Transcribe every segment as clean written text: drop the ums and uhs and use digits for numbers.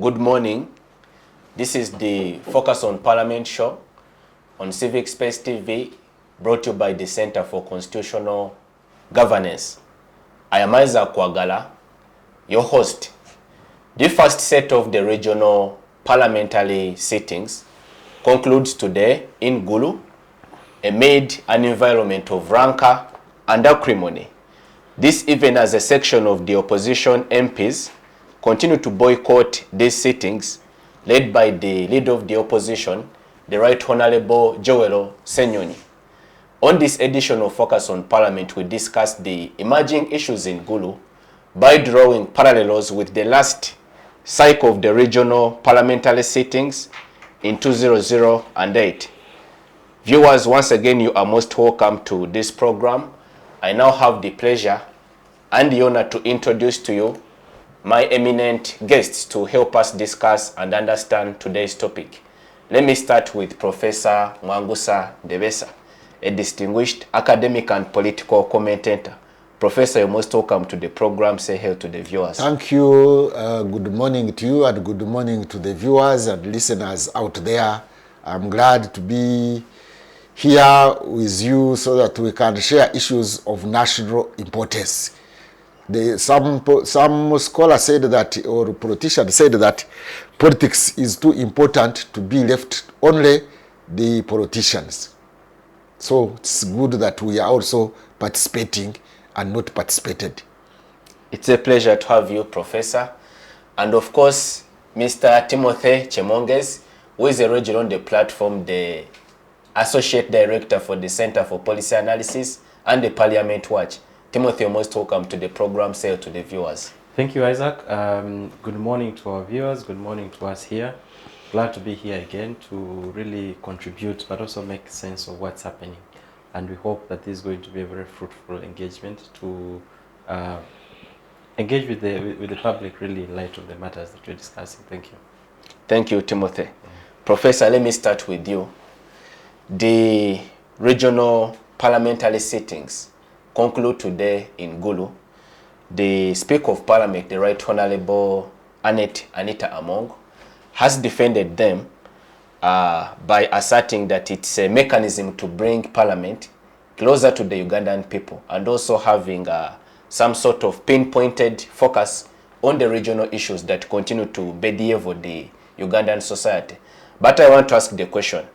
Good morning. This is the Focus on Parliament show on Civic Space TV, brought to you by the Center for Constitutional Governance. I am Isaac Kwagala, your host. The first set of the regional parliamentary sittings concludes today in Gulu, amid an environment of rancor and acrimony. This even as a section of the opposition MPs continue to boycott these sittings, led by the leader of the opposition, the Right Honorable Joel Senyonyi. On this edition of Focus on Parliament, we discuss the emerging issues in Gulu by drawing parallels with the last cycle of the regional parliamentary sittings in 2008. Viewers, once again, you are most welcome to this program. I now have the pleasure and the honor to introduce to you my eminent guests to help us discuss and understand today's topic. Let me start with Professor Mwangusa Debesa, a distinguished academic and political commentator. Professor, you're most welcome to the program. Say hello to the viewers. Thank you. Good morning to you and good morning to the viewers and listeners out there. I'm glad to be here with you so that we can share issues of national importance. Some scholars said that, or politicians said that politics is too important to be left only the politicians. So it's good that we are also participating and not participated. It's a pleasure to have you, Professor. And of course, Mr. Timothy Chemonges, who is already on the platform, the Associate Director for the Center for Policy Analysis and the Parliament Watch. Timothy, you're most welcome to the program. Say hello to the viewers. Thank you, Isaac. Good morning to our viewers. Good morning to us here. Glad to be here again to really contribute, but also make sense of what's happening. And we hope that this is going to be a very fruitful engagement to engage with the public really in light of the matters that we're discussing. Thank you. Thank you, Timothy. Yeah. Professor, let me start with you. The regional parliamentary sittings conclude today in Gulu. The Speaker of Parliament, the Right Honorable Anita Among, has defended them by asserting that it's a mechanism to bring Parliament closer to the Ugandan people and also having some sort of pinpointed focus on the regional issues that continue to bedevil the Ugandan society. But I want to ask the question,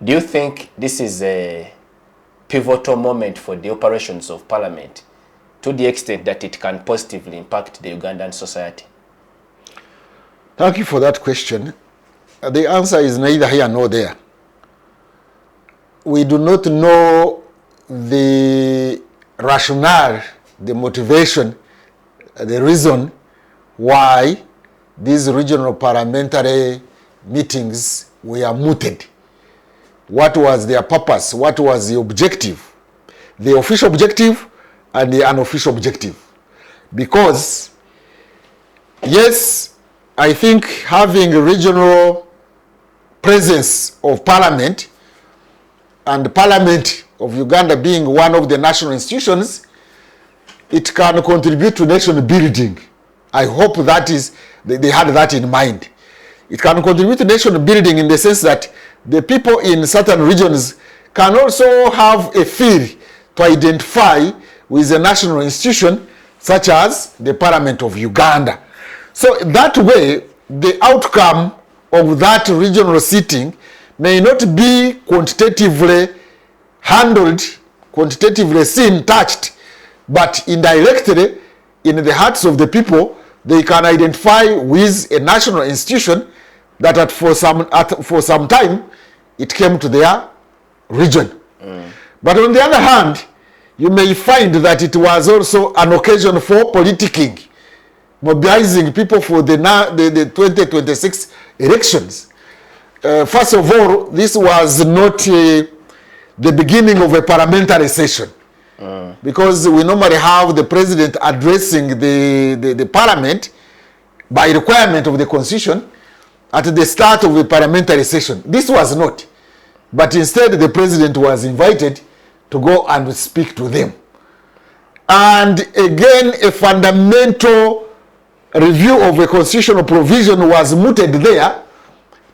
do you think this is a pivotal moment for the operations of Parliament to the extent that it can positively impact the Ugandan society? Thank you for that question. The answer is neither here nor there. We do not know the rationale, the motivation, the reason why these regional parliamentary meetings were mooted. What was their purpose? What was the objective? The official objective and the unofficial objective. Because, yes, I think having a regional presence of parliament and the Parliament of Uganda being one of the national institutions, it can contribute to nation building. I hope that is, they had that in mind. It can contribute to nation building in the sense that the people in certain regions can also have a feel to identify with a national institution such as the Parliament of Uganda. So that way, the outcome of that regional sitting may not be quantitatively handled, quantitatively seen, touched, but indirectly in the hearts of the people, they can identify with a national institution that for some time it came to their region. But on the other hand, you may find that it was also an occasion for politicking, mobilizing people for the 2026 elections. First of all, this was not the beginning of a parliamentary session, because we normally have the president addressing the parliament by requirement of the constitution at the start of the parliamentary session. This was not, but instead the president was invited to go and speak to them. And again, a fundamental review of a constitutional provision was mooted there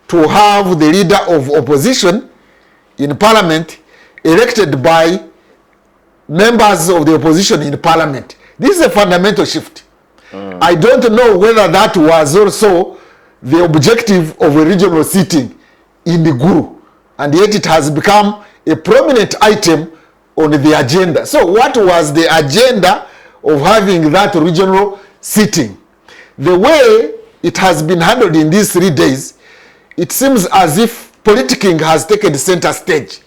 to have the leader of opposition in parliament elected by members of the opposition in parliament. This is a fundamental shift. I don't know whether that was also the objective of a regional sitting in the Gulu, and yet it has become a prominent item on the agenda. So what was the agenda of having that regional sitting? The way it has been handled in these 3 days, it seems as if politicking has taken center stage,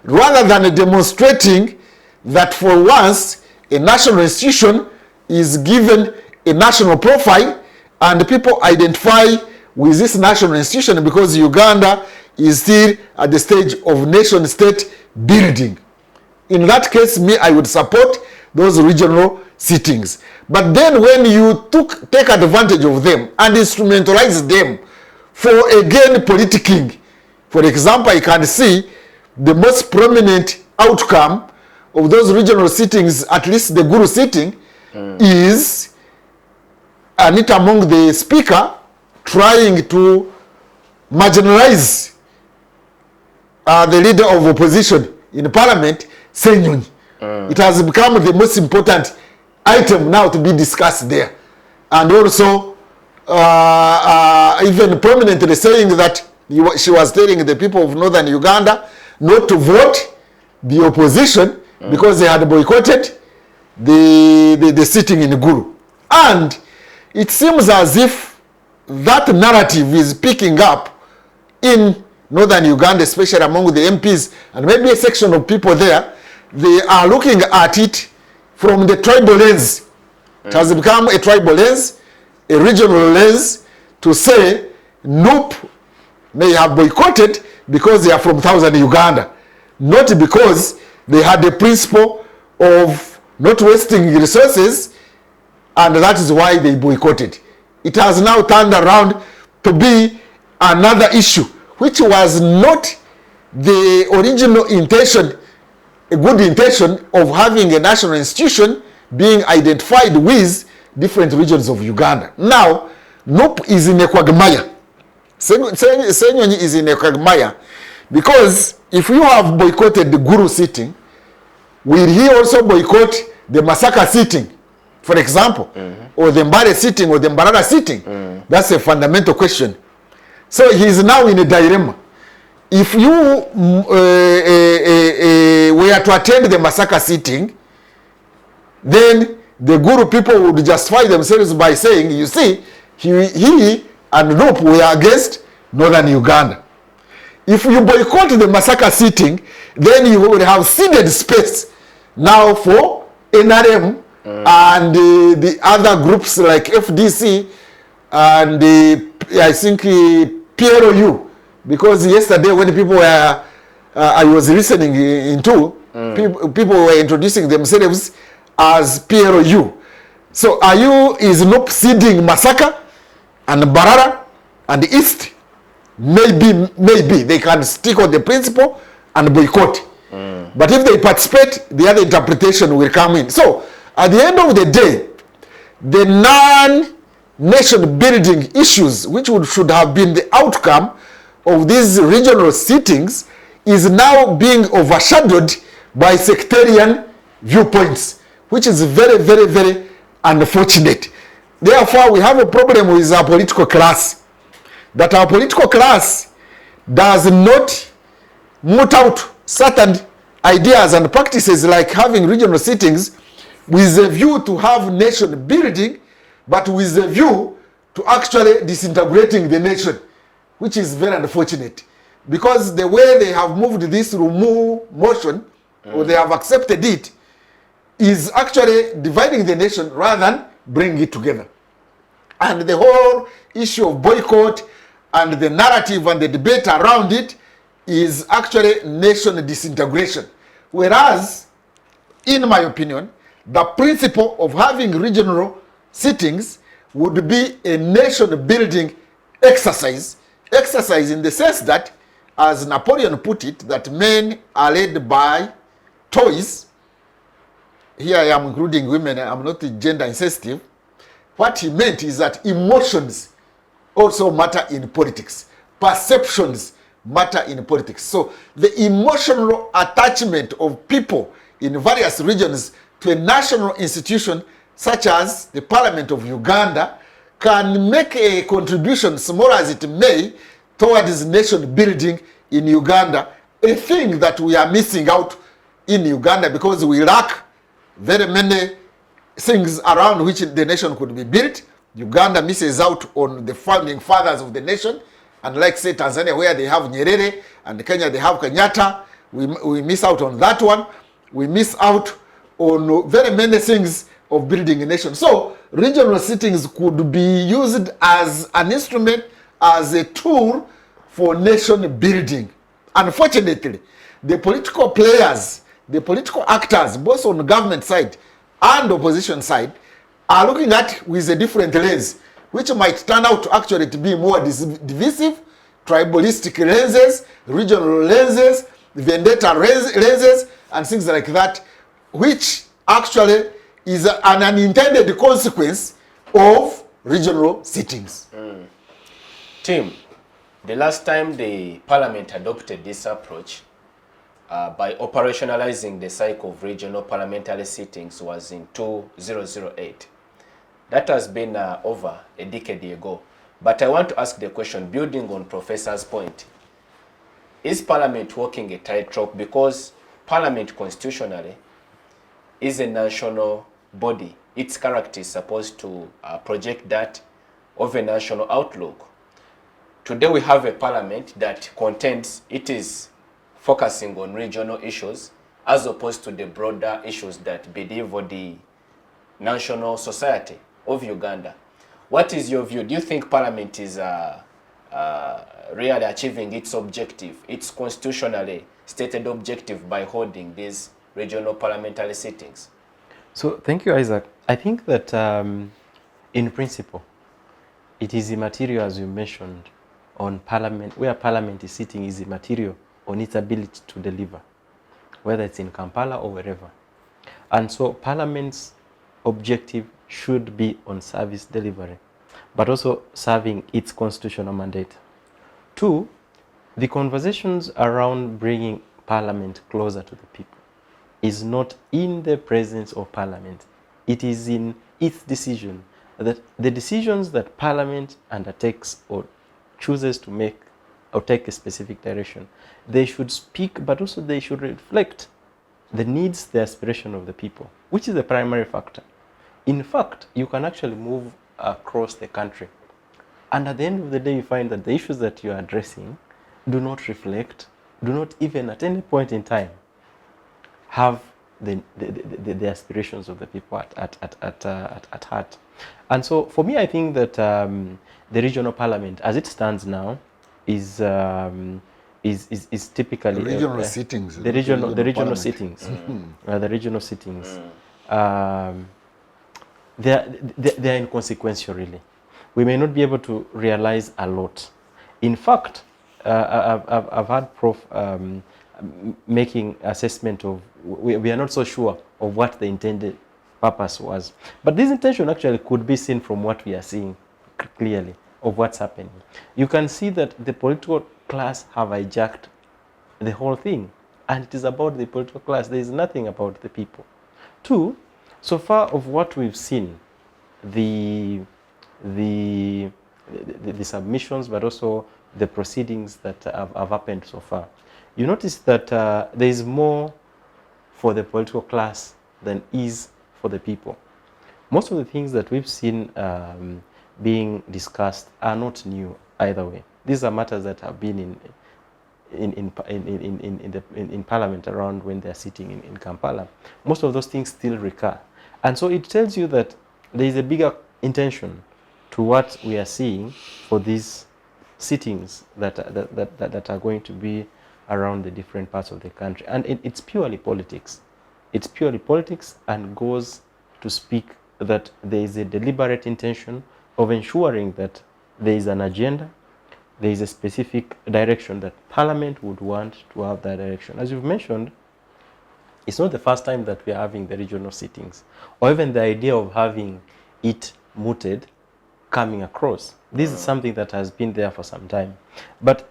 rather than demonstrating that for once a national institution is given a national profile and people identify with this national institution, because Uganda is still at the stage of nation-state building. In that case, I would support those regional sittings. But then when you take advantage of them and instrumentalize them for, again, politicking, for example, I can see the most prominent outcome of those regional sittings, at least the Gulu sitting, is it among the speaker trying to marginalize the leader of opposition in parliament, Senyonyi. It has become the most important item now to be discussed there. And also even prominently saying that she was telling the people of northern Uganda not to vote the opposition because they had boycotted the sitting in Gulu. And it seems as if that narrative is picking up in northern Uganda, especially among the MPs and maybe a section of people there. They are looking at it from the tribal lens. It has become a tribal lens, a regional lens, to say NUP may have boycotted because they are from southern Uganda, not because they had the principle of not wasting resources, and that is why they boycotted. It has now turned around to be another issue, which was not the original intention, a good intention of having a national institution being identified with different regions of Uganda. Now, NUP is in a quagmire. Senyonyi is in a quagmire, because if you have boycotted the Gulu sitting, will he also boycott the Masaka sitting, for example, or the Mbale sitting or the Mbarara sitting? That's a fundamental question. So he is now in a dilemma. If you were to attend the Masaka sitting, then the Gulu people would justify themselves by saying, you see, he and NUP were against northern Uganda. If you boycott the Masaka sitting, then you will have ceded space now for NRM and the other groups like FDC and I think PLOU, because yesterday when people were, I was listening into, people were introducing themselves as PLOU. So is NUP ceding Masaka and Barara and East? Maybe they can stick on the principle and boycott. But if they participate, the other interpretation will come in. So at the end of the day, the non-nation building issues, which should have been the outcome of these regional sittings, is now being overshadowed by sectarian viewpoints, which is very, very, very unfortunate. Therefore, we have a problem with our political class, that our political class does not moot out certain ideas and practices like having regional sittings with a view to have nation building, but with a view to actually disintegrating the nation, which is very unfortunate. Because the way they have moved this motion, or they have accepted it, is actually dividing the nation rather than bringing it together. And the whole issue of boycott and the narrative and the debate around it is actually nation disintegration. Whereas, in my opinion, the principle of having regional sittings would be a nation building exercise. Exercise in the sense that, as Napoleon put it, that men are led by toys. Here I am including women, I'm not gender insensitive. What he meant is that emotions also matter in politics. Perceptions matter in politics. So the emotional attachment of people in various regions to a national institution such as the Parliament of Uganda can make a contribution, small as it may, towards nation building in Uganda, a thing that we are missing out in Uganda because we lack very many things around which the nation could be built. Uganda misses out on the founding fathers of the nation, and like say Tanzania where they have Nyerere and Kenya they have Kenyatta, we miss out on that one. We miss out on very many things of building a nation. So regional sittings could be used as an instrument, as a tool for nation building. Unfortunately, the political players, the political actors, both on the government side and opposition side, are looking at with a different lens, which might turn out to actually to be more divisive, tribalistic lenses, regional lenses, vendetta lenses, and things like that, which actually is an unintended consequence of regional sittings. Tim, the last time the Parliament adopted this approach by operationalizing the cycle of regional parliamentary sittings was in 2008. That has been over a decade ago. But I want to ask the question, building on Professor's point, is Parliament walking a tightrope? Because Parliament constitutionally is a national body. Its character is supposed to project that of a national outlook. Today we have a Parliament that contends, it is focusing on regional issues as opposed to the broader issues that bedevil the national society of Uganda. What is your view? Do you think Parliament is really achieving its objective, its constitutionally stated objective by holding these regional parliamentary sittings? So thank you, Isaac. I think that in principle, it is immaterial, as you mentioned, on Parliament, where Parliament is sitting is immaterial on its ability to deliver, whether it's in Kampala or wherever. And so Parliament's objective should be on service delivery, but also serving its constitutional mandate. Two, the conversations around bringing Parliament closer to the people is not in the presence of Parliament. It is in its decision, that the decisions that Parliament undertakes or chooses to make or take a specific direction, they should speak, but also they should reflect the needs, the aspiration of the people, which is the primary factor. In fact, you can actually move across the country, and at the end of the day, you find that the issues that you are addressing do not reflect, do not even at any point in time have the aspirations of the people at heart. And so for me, I think that the regional parliament, as it stands now, is typically the regional sittings. The regional sittings. The regional sittings. They are inconsequential, really. We may not be able to realize a lot. In fact, I've had Prof making assessment of, we are not so sure of what the intended purpose was. But this intention actually could be seen from what we are seeing clearly of what's happening. You can see that the political class have hijacked the whole thing, and it is about the political class. There is nothing about the people. Two, so far of what we've seen, the submissions, but also the proceedings that have happened so far, you notice that there is more for the political class than is for the people. Most of the things that we've seen being discussed are not new either way. These are matters that have been in Parliament around when they're sitting in Kampala. Most of those things still recur. And so it tells you that there is a bigger intention to what we are seeing for these sittings that are going to be around the different parts of the country. And it's purely politics. It's purely politics, and goes to speak that there is a deliberate intention of ensuring that there is an agenda, there is a specific direction that Parliament would want to have that direction. As you've mentioned, it's not the first time that we are having the regional sittings, or even the idea of having it mooted coming across. This is something that has been there for some time. But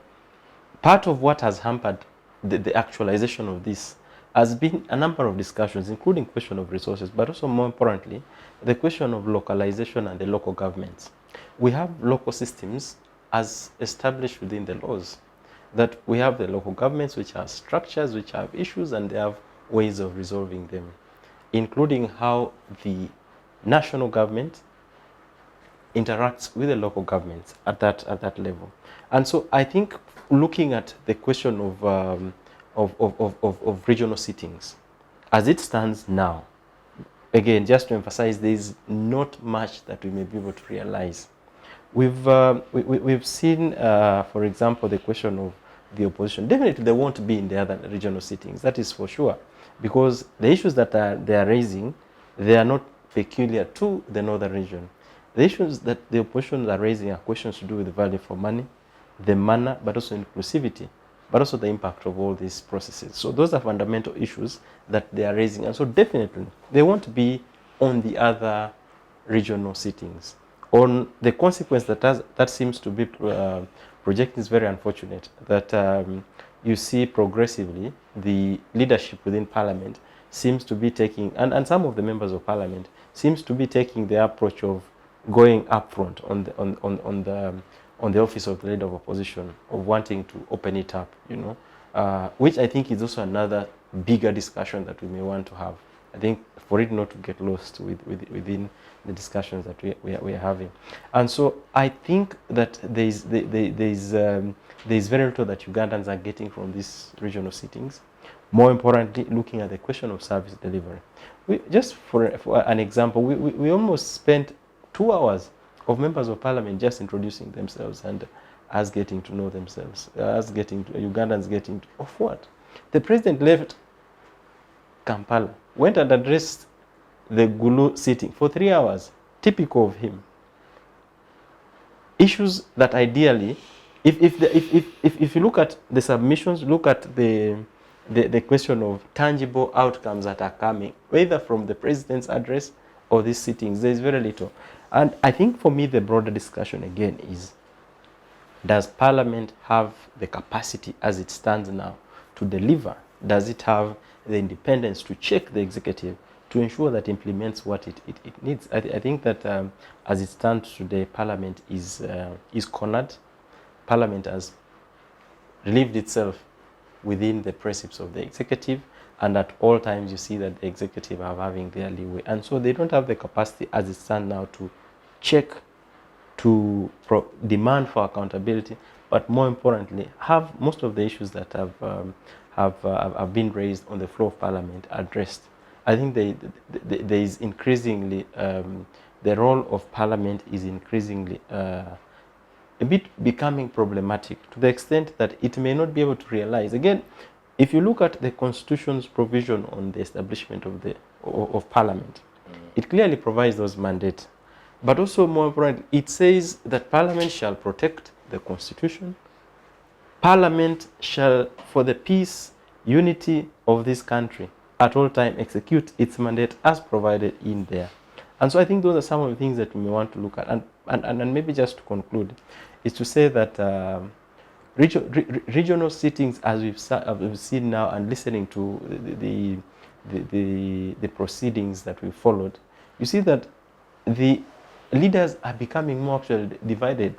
part of what has hampered the actualization of this has been a number of discussions, including question of resources, but also more importantly, the question of localization and the local governments. We have local systems as established within the laws, that we have the local governments which have structures, which have issues, and they have ways of resolving them, including how the national government interacts with the local governments at that level. And so I think looking at the question of regional sittings, as it stands now, again, just to emphasize, there is not much that we may be able to realize. We've seen, for example, the question of the opposition. Definitely, they won't be in the other regional sittings. That is for sure, because the issues that they are raising, they are not peculiar to the northern region. The issues that the opposition are raising are questions to do with the value for money, the manner, but also inclusivity, but also the impact of all these processes. So those are fundamental issues that they are raising. And so definitely, they won't be on the other regional sittings. On the consequence that seems to be projecting is very unfortunate, that you see progressively the leadership within Parliament seems to be taking, and some of the members of Parliament seems to be taking the approach of going up front on the office of the leader of opposition, of wanting to open it up, which I think is also another bigger discussion that we may want to have. I think for it not to get lost within the discussions that we are having. And so I think that there is very little that Ugandans are getting from these regional sittings. More importantly, looking at the question of service delivery. Just for an example, we almost spent 2 hours of members of Parliament just introducing themselves and us getting to know themselves, Ugandans getting to, of what? The president left Kampala, went and addressed the Gulu sitting for 3 hours, typical of him. Issues that ideally, if you look at the submissions, look at the question of tangible outcomes that are coming, whether from the president's address or these sittings, there is very little. And I think for me, the broader discussion again is, does Parliament have the capacity as it stands now to deliver? Does it have the independence to check the executive to ensure that it implements what it needs? I think that as it stands today, Parliament is cornered. Parliament has relieved itself within the precepts of the executive, and at all times you see that the executive are having their leeway, and so they don't have the capacity as it stands now to check, to demand for accountability, but more importantly, have most of the issues that have been raised on the floor of Parliament addressed. I think there is increasingly the role of Parliament is increasingly a bit becoming problematic, to the extent that it may not be able to realize. Again, if you look at the Constitution's provision on the establishment of Parliament, it clearly provides those mandates. But also, more importantly, it says that Parliament shall protect the Constitution. Parliament shall, for the peace, unity of this country, at all times execute its mandate as provided in there. And so I think those are some of the things that we may want to look at. And maybe just to conclude, is to say that regional sittings, as we've seen now, and listening to the proceedings that we followed, you see that the leaders are becoming more actually divided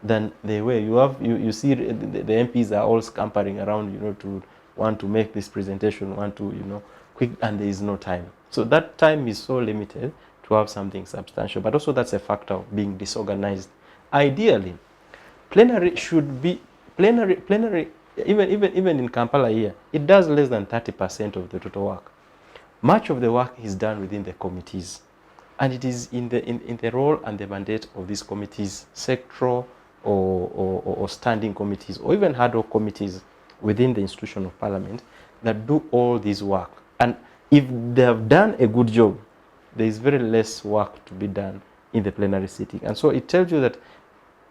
than they were. You see the MPs are all scampering around, to want to make this presentation, want to, quick, and there is no time. So that time is so limited to have something substantial, but also that's a factor of being disorganized. Ideally, plenary should be plenary. Even in Kampala here, it does less than 30% of the total work. Much of the work is done within the committees, and it is in the role and the mandate of these committees, sectoral or standing committees, or even ad hoc committees within the institution of Parliament, that do all this work. And if they have done a good job, there is very less work to be done in the plenary sitting. And so it tells you that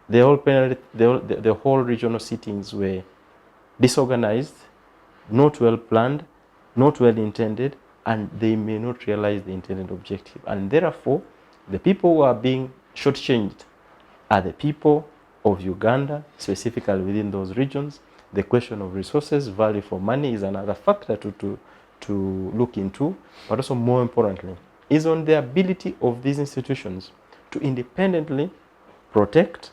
the whole regional sittings were disorganized, not well planned, not well intended, and they may not realize the intended objective. And therefore, The people who are being shortchanged are the people of Uganda, specifically within those regions. The question of resources, value for money is another factor to look into, but also more importantly, is on the ability of these institutions to independently protect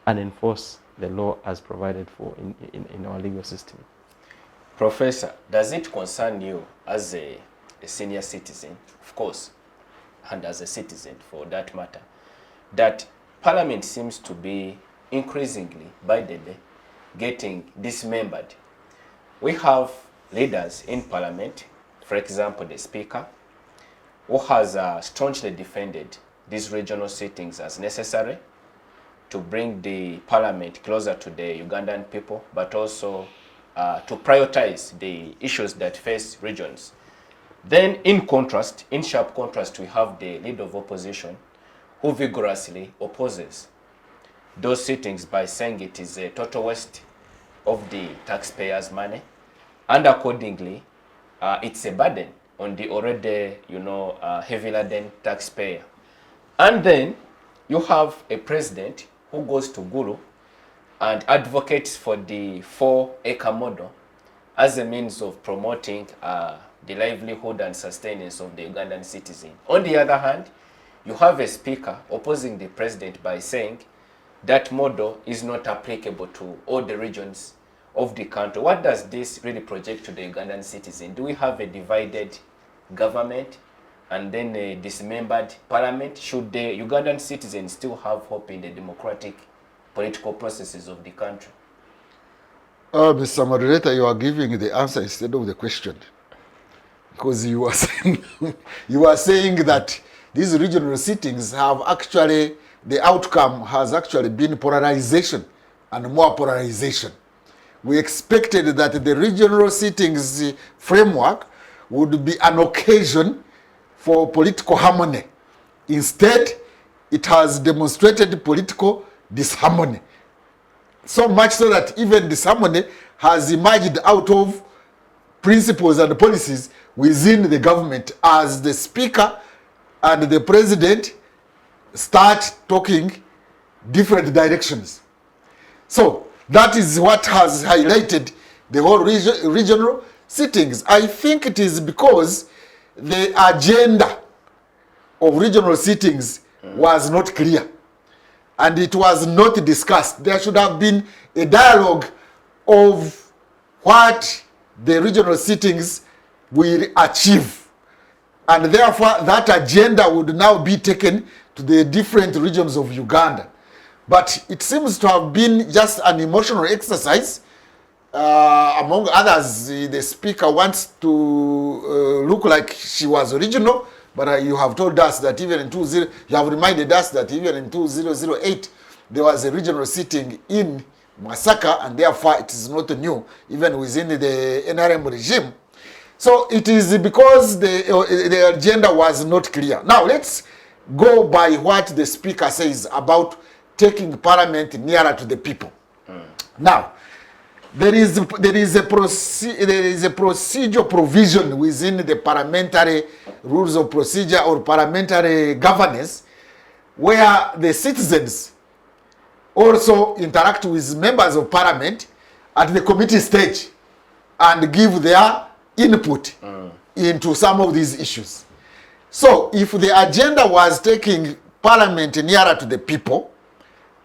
and enforce the law as provided for in our legal system. Professor, does it concern you as a senior citizen, of course, and as a citizen for that matter, that Parliament seems to be increasingly, by the day, getting dismembered? We have leaders in Parliament, for example, the Speaker, who has staunchly defended these regional sittings as necessary to bring the Parliament closer to the Ugandan people, but also to prioritize the issues that face regions. Then in contrast, in sharp contrast, we have the leader of opposition who vigorously opposes those sittings by saying it is a total waste of the taxpayers' money, and accordingly, it's a burden on the already, heavy laden taxpayer. And then you have a president who goes to Gulu and advocates for the 4-acre model as a means of promoting the livelihood and sustenance of the Ugandan citizen. On the other hand, you have a speaker opposing the president by saying that model is not applicable to all the regions of the country. What does this really project to the Ugandan citizen? Do we have a divided government and then a dismembered parliament? Should the Ugandan citizens still have hope in the democratic political processes of the country? Mr. Moderator, you are giving the answer instead of the question. Because you are saying that these regional sittings have actually, the outcome has actually been polarization and more polarization. We expected that the regional sittings framework would be an occasion for political harmony. Instead, it has demonstrated political disharmony. So much so that even disharmony has emerged out of principles and policies within the government as the speaker and the president start talking different directions. So that is what has highlighted the whole regional sittings. I think it is because the agenda of regional sittings was not clear and it was not discussed. There should have been a dialogue of what the regional sittings will achieve, and therefore that agenda would now be taken to the different regions of Uganda. But it seems to have been just an emotional exercise. Among others, the speaker wants to look like she was original, but you have told us that even in you have reminded us that even in 2008, there was a regional sitting in Masaka, and therefore it is not new, even within the NRM regime. So it is because the agenda was not clear. Now let's go by what the speaker says about taking parliament nearer to the people. Now, there is a procedural provision within the parliamentary rules of procedure or parliamentary governance where the citizens also interact with members of parliament at the committee stage and give their input into some of these issues. So if the agenda was taking parliament nearer to the people,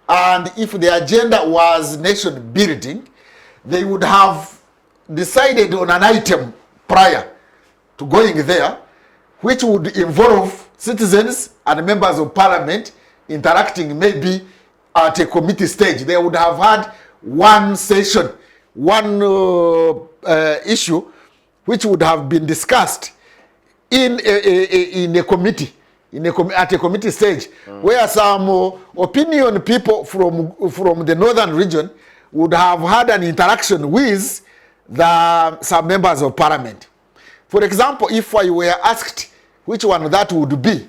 and if the agenda was nation building, they would have decided on an item prior to going there, which would involve citizens and members of parliament interacting maybe at a committee stage. They would have had one session, one issue, which would have been discussed in a committee, at a committee stage, where some opinion people from the northern region would have had an interaction with some members of parliament. For example, if I were asked which one that would be,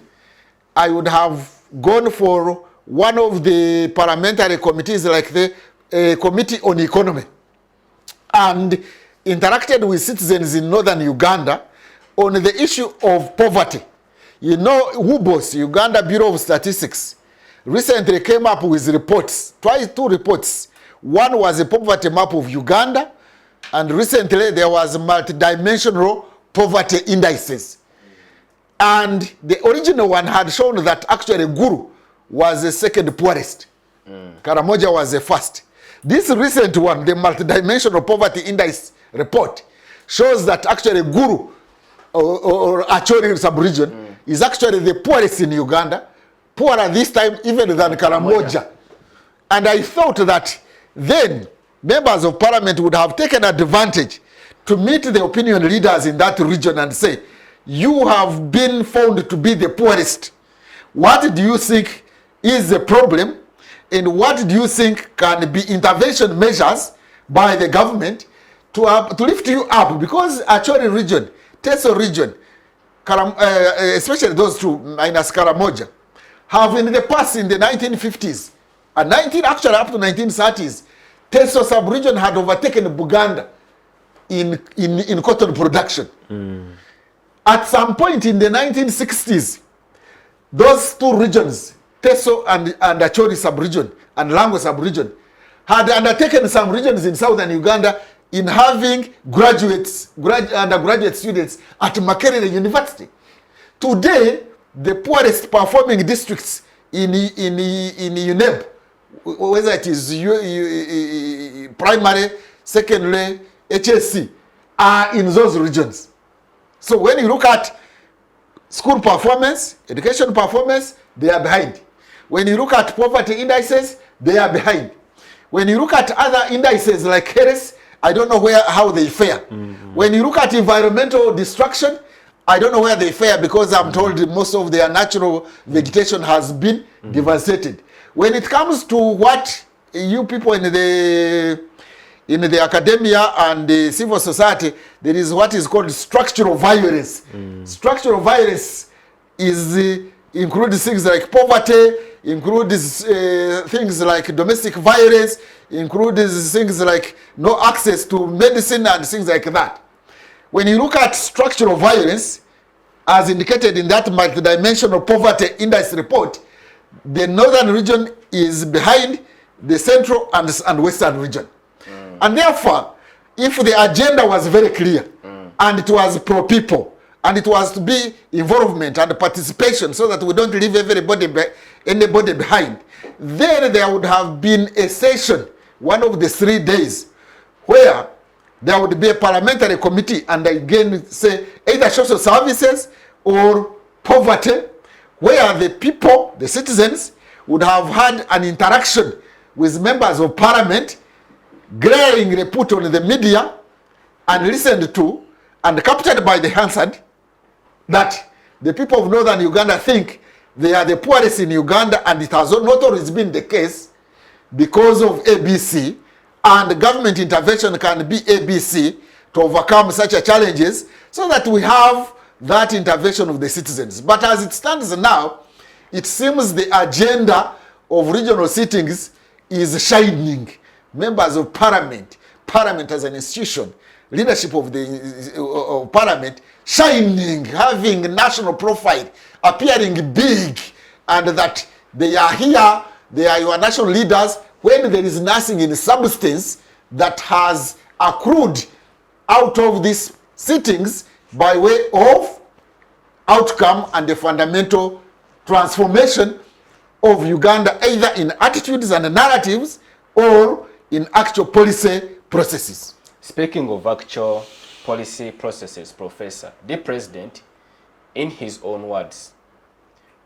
I would have gone for one of the parliamentary committees like the Committee on Economy, and interacted with citizens in northern Uganda on the issue of poverty. You know, WBOS, Uganda Bureau of Statistics, recently came up with reports, two reports. One was a poverty map of Uganda, and recently there was multidimensional poverty indices. And the original one had shown that actually Gulu was the second poorest. Karamoja was the first. This recent one, the multidimensional poverty index report, shows that actually Gulu or Acholi sub-region is actually the poorest in Uganda, poorer this time even than Karamoja. And I thought that then members of parliament would have taken advantage to meet the opinion leaders in that region and say, you have been found to be the poorest. What do you think is the problem? And what do you think can be intervention measures by the government to lift you up? Because Acholi region, Teso region, especially those two minus Karamoja, have in the past, in the 1950s, and actually up to 1930s, Teso sub-region had overtaken Buganda in cotton production. At some point in the 1960s, those two regions, Teso and Acholi sub-region and Lango sub-region, had undertaken some regions in southern Uganda in having undergraduate students at Makerere University. Today, the poorest performing districts in UNEB, whether it is primary, secondary, HSC, are in those regions. So when you look at school performance, education performance, they are behind. When you look at poverty indices, they are behind. When you look at other indices like Harris, I don't know how they fare. When you look at environmental destruction, I don't know where they fare because I'm told most of their natural vegetation has been devastated. When it comes to what you people in the academia and the civil society, there is what is called structural violence. Structural violence includes things like poverty, includes things like domestic violence, includes things like no access to medicine and things like that. When you look at structural violence, as indicated in that multidimensional poverty index report, the northern region is behind the central and western region. And therefore, if the agenda was very clear, and it was pro-people, and it was to be involvement and participation so that we don't leave anybody behind, then there would have been a session, one of the 3 days, where there would be a parliamentary committee, and again say either social services or poverty, where the people, the citizens, would have had an interaction with members of parliament, glaringly put on the media and listened to and captured by the Hansard, that the people of northern Uganda think they are the poorest in Uganda, and it has not always been the case because of ABC, and government intervention can be ABC to overcome such challenges, so that we have that intervention of the citizens. But as it stands now, it seems the agenda of regional sittings is shining. Members of parliament as an institution, leadership of parliament, shining, having national profile, appearing big, and that they are here, they are your national leaders, when there is nothing in substance that has accrued out of these sittings by way of outcome and the fundamental transformation of Uganda, either in attitudes and narratives or in actual policy processes. Speaking of actual policy processes, Professor, the President, in his own words,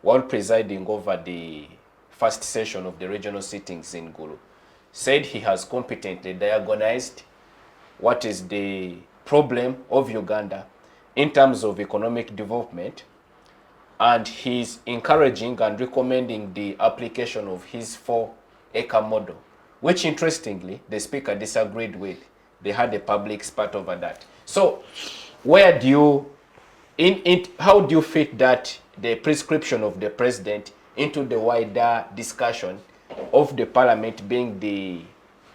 while presiding over the first session of the regional sittings in Gulu, said he has competently diagnosed what is the problem of Uganda in terms of economic development, and he's encouraging and recommending the application of his 4-acre model, which interestingly the speaker disagreed with. They had a public spat over that. So where do you, how do you fit that, the prescription of the president, into the wider discussion of the parliament being the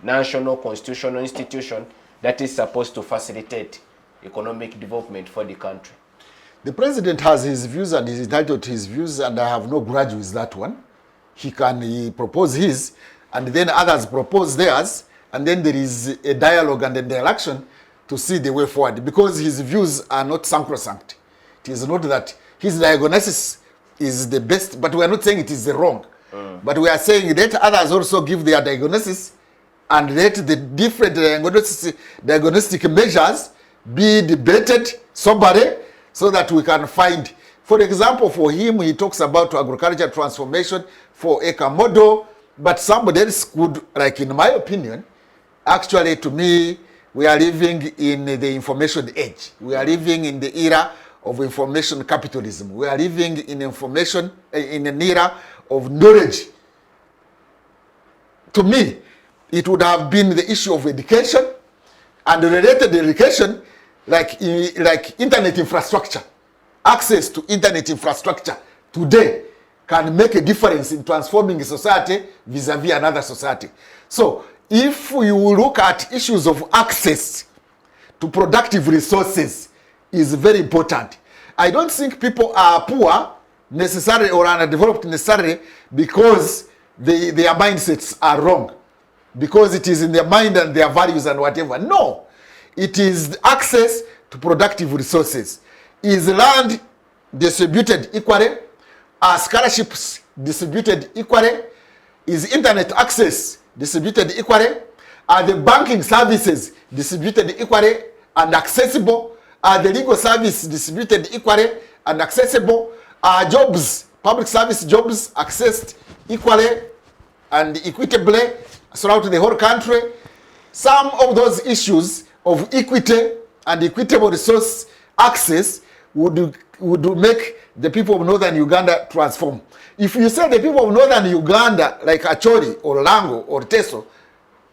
national constitutional institution that is supposed to facilitate economic development for the country? The president has his views and is entitled to his views, and I have no grudge with that one. He can propose his, and then others propose theirs, and then there is a dialogue and an election to see the way forward, because his views are not sacrosanct. It is not that his diagnosis is the best, but we are not saying it is the wrong. But we are saying let others also give their diagnosis, and let the different diagnostic measures be debated soberly, so that we can find, for example, for him, he talks about agriculture transformation, 4-acre model, but somebody else could, like in my opinion, actually to me, we are living in the information age. We are living in the era of information capitalism. We are living in information, in an era of knowledge. To me, it would have been the issue of education, and related education, like internet infrastructure. Access to internet infrastructure today can make a difference in transforming a society vis-a-vis another society. So if you look at issues of access to productive resources, is very important. I don't think people are poor necessarily or underdeveloped necessarily because their mindsets are wrong, because it is in their mind and their values and whatever. No, it is access to productive resources. Is land distributed equally? Are scholarships distributed equally? Is internet access distributed equally? Are the banking services distributed equally and accessible? Are the legal service distributed equally and accessible? Are jobs, public service jobs, accessed equally and equitably throughout the whole country? Some of those issues of equity and equitable resource access would make the people of northern Uganda transform. If you say the people of northern Uganda, like Acholi or Lango or Teso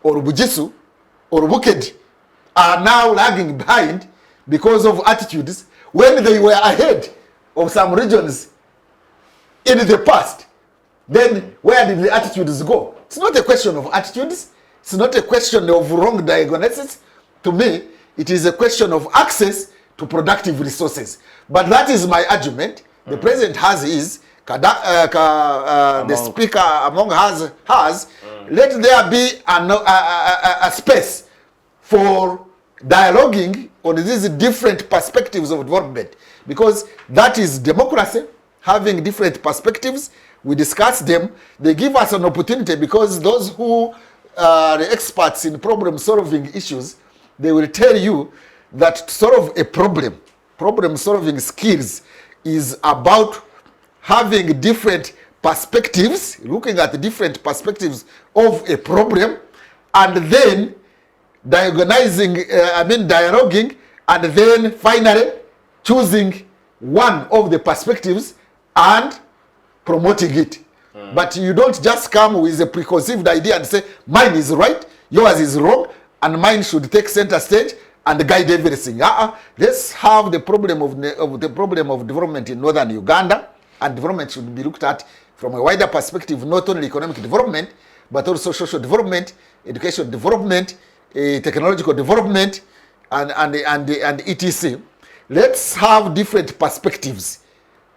or Bujisu or Bukedi, are now lagging behind because of attitudes when they were ahead of some regions in the past, then where did the attitudes go? It's not a question of attitudes. It's not a question of wrong diagnosis. To me, it is a question of access to productive resources. But that is my argument. The president has his, the speaker among us has. Let there be a space for dialoguing on these different perspectives of development, because that is democracy, having different perspectives. We discuss them. They give us an opportunity, because those who are experts in problem solving issues, they will tell you that to solve a problem solving skills is about having different perspectives, looking at the different perspectives of a problem, and then diagonizing, dialoguing, and then finally choosing one of the perspectives and promoting it. But you don't just come with a preconceived idea and say, mine is right, yours is wrong, and mine should take center stage and guide everything. Let's have the problem of development in northern Uganda, and development should be looked at from a wider perspective, not only economic development, but also social development, education development, technological development, and etc. Let's have different perspectives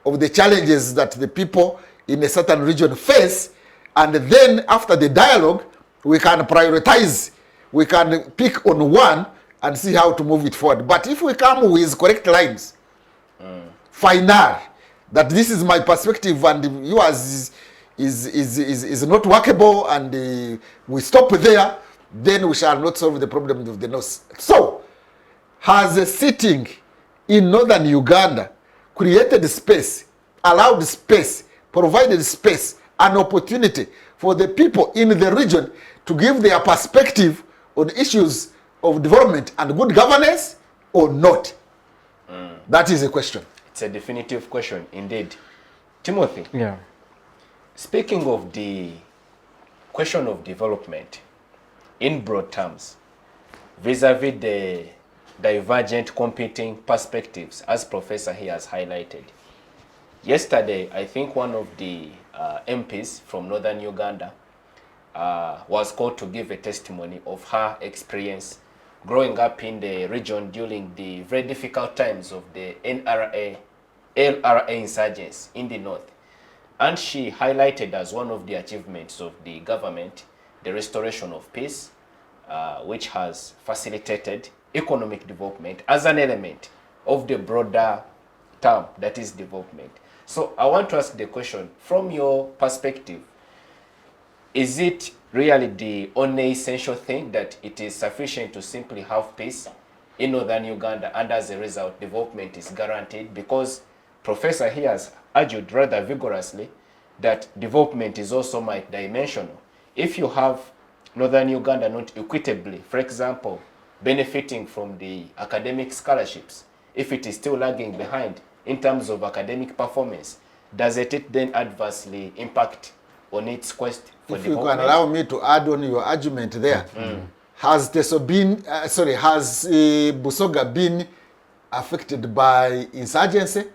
of the challenges that the people in a certain region face, and then after the dialogue, we can prioritize, we can pick on one and see how to move it forward. But if we come with correct lines, final, that this is my perspective and yours is not workable, and we stop there, then we shall not solve the problem of the North. So, has a sitting in northern Uganda created space, allowed space, provided space, an opportunity for the people in the region to give their perspective on issues of development and good governance, or not? That is a question. It's a definitive question indeed. Timothy, Yeah. speaking of the question of development in broad terms, vis-a-vis the divergent competing perspectives, as Professor here has highlighted. Yesterday, I think one of the MPs from northern Uganda was called to give a testimony of her experience growing up in the region during the very difficult times of the NRA LRA insurgents in the north. And she highlighted as one of the achievements of the government the restoration of peace, which has facilitated economic development as an element of the broader term that is development. So I want to ask the question, from your perspective, is it really the only essential thing that it is sufficient to simply have peace in northern Uganda and as a result development is guaranteed? Because Professor here has argued rather vigorously that development is also multidimensional. If you have northern Uganda not equitably, for example, benefiting from the academic scholarships, if it is still lagging behind in terms of academic performance, does it then adversely impact on its quest for if you development? can allow me to add on your argument there, has Busoga been affected by insurgency?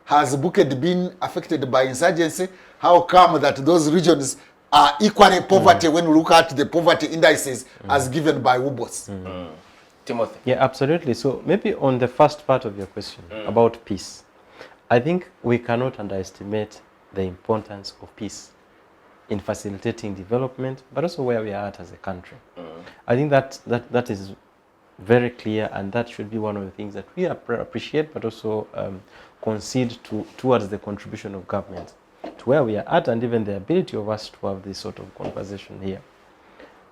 Has Buked been affected by insurgency? How come that those regions are equally poverty when we look at the poverty indices as given by WBOS? Timothy? Yeah, absolutely. So maybe on the first part of your question about peace, I think we cannot underestimate the importance of peace in facilitating development, but also where we are at as a country. I think that is very clear, and that should be one of the things that we appreciate, but also concede towards the contribution of government to where we are at, and even the ability of us to have this sort of conversation here.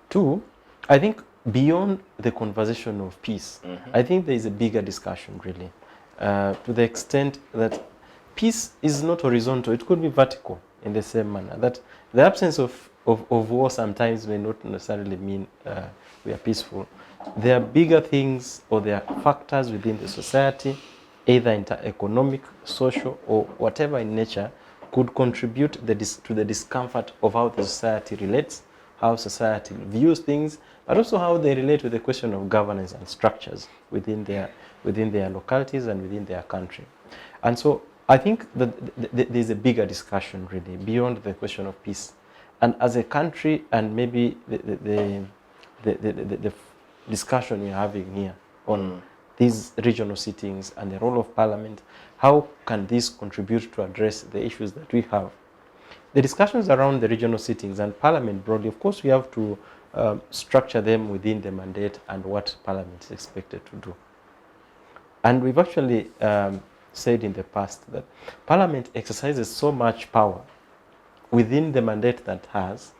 Two, I think beyond the conversation of peace, I think there is a bigger discussion really, to the extent that peace is not horizontal, it could be vertical in the same manner. That the absence of war sometimes may not necessarily mean we are peaceful. There are bigger things, or there are factors within the society, either economic, social, or whatever in nature, could contribute to the discomfort of how the society relates, how society views things, but also how they relate with the question of governance and structures within their localities and within their country. And so I think that there's a bigger discussion really beyond the question of peace. And as a country, and maybe the discussion we're having here on these regional sittings and the role of Parliament, how can this contribute to address the issues that we have? The discussions around the regional sittings and Parliament broadly, of course, we have to structure them within the mandate and what Parliament is expected to do. And we've actually said in the past that Parliament exercises so much power within the mandate that has,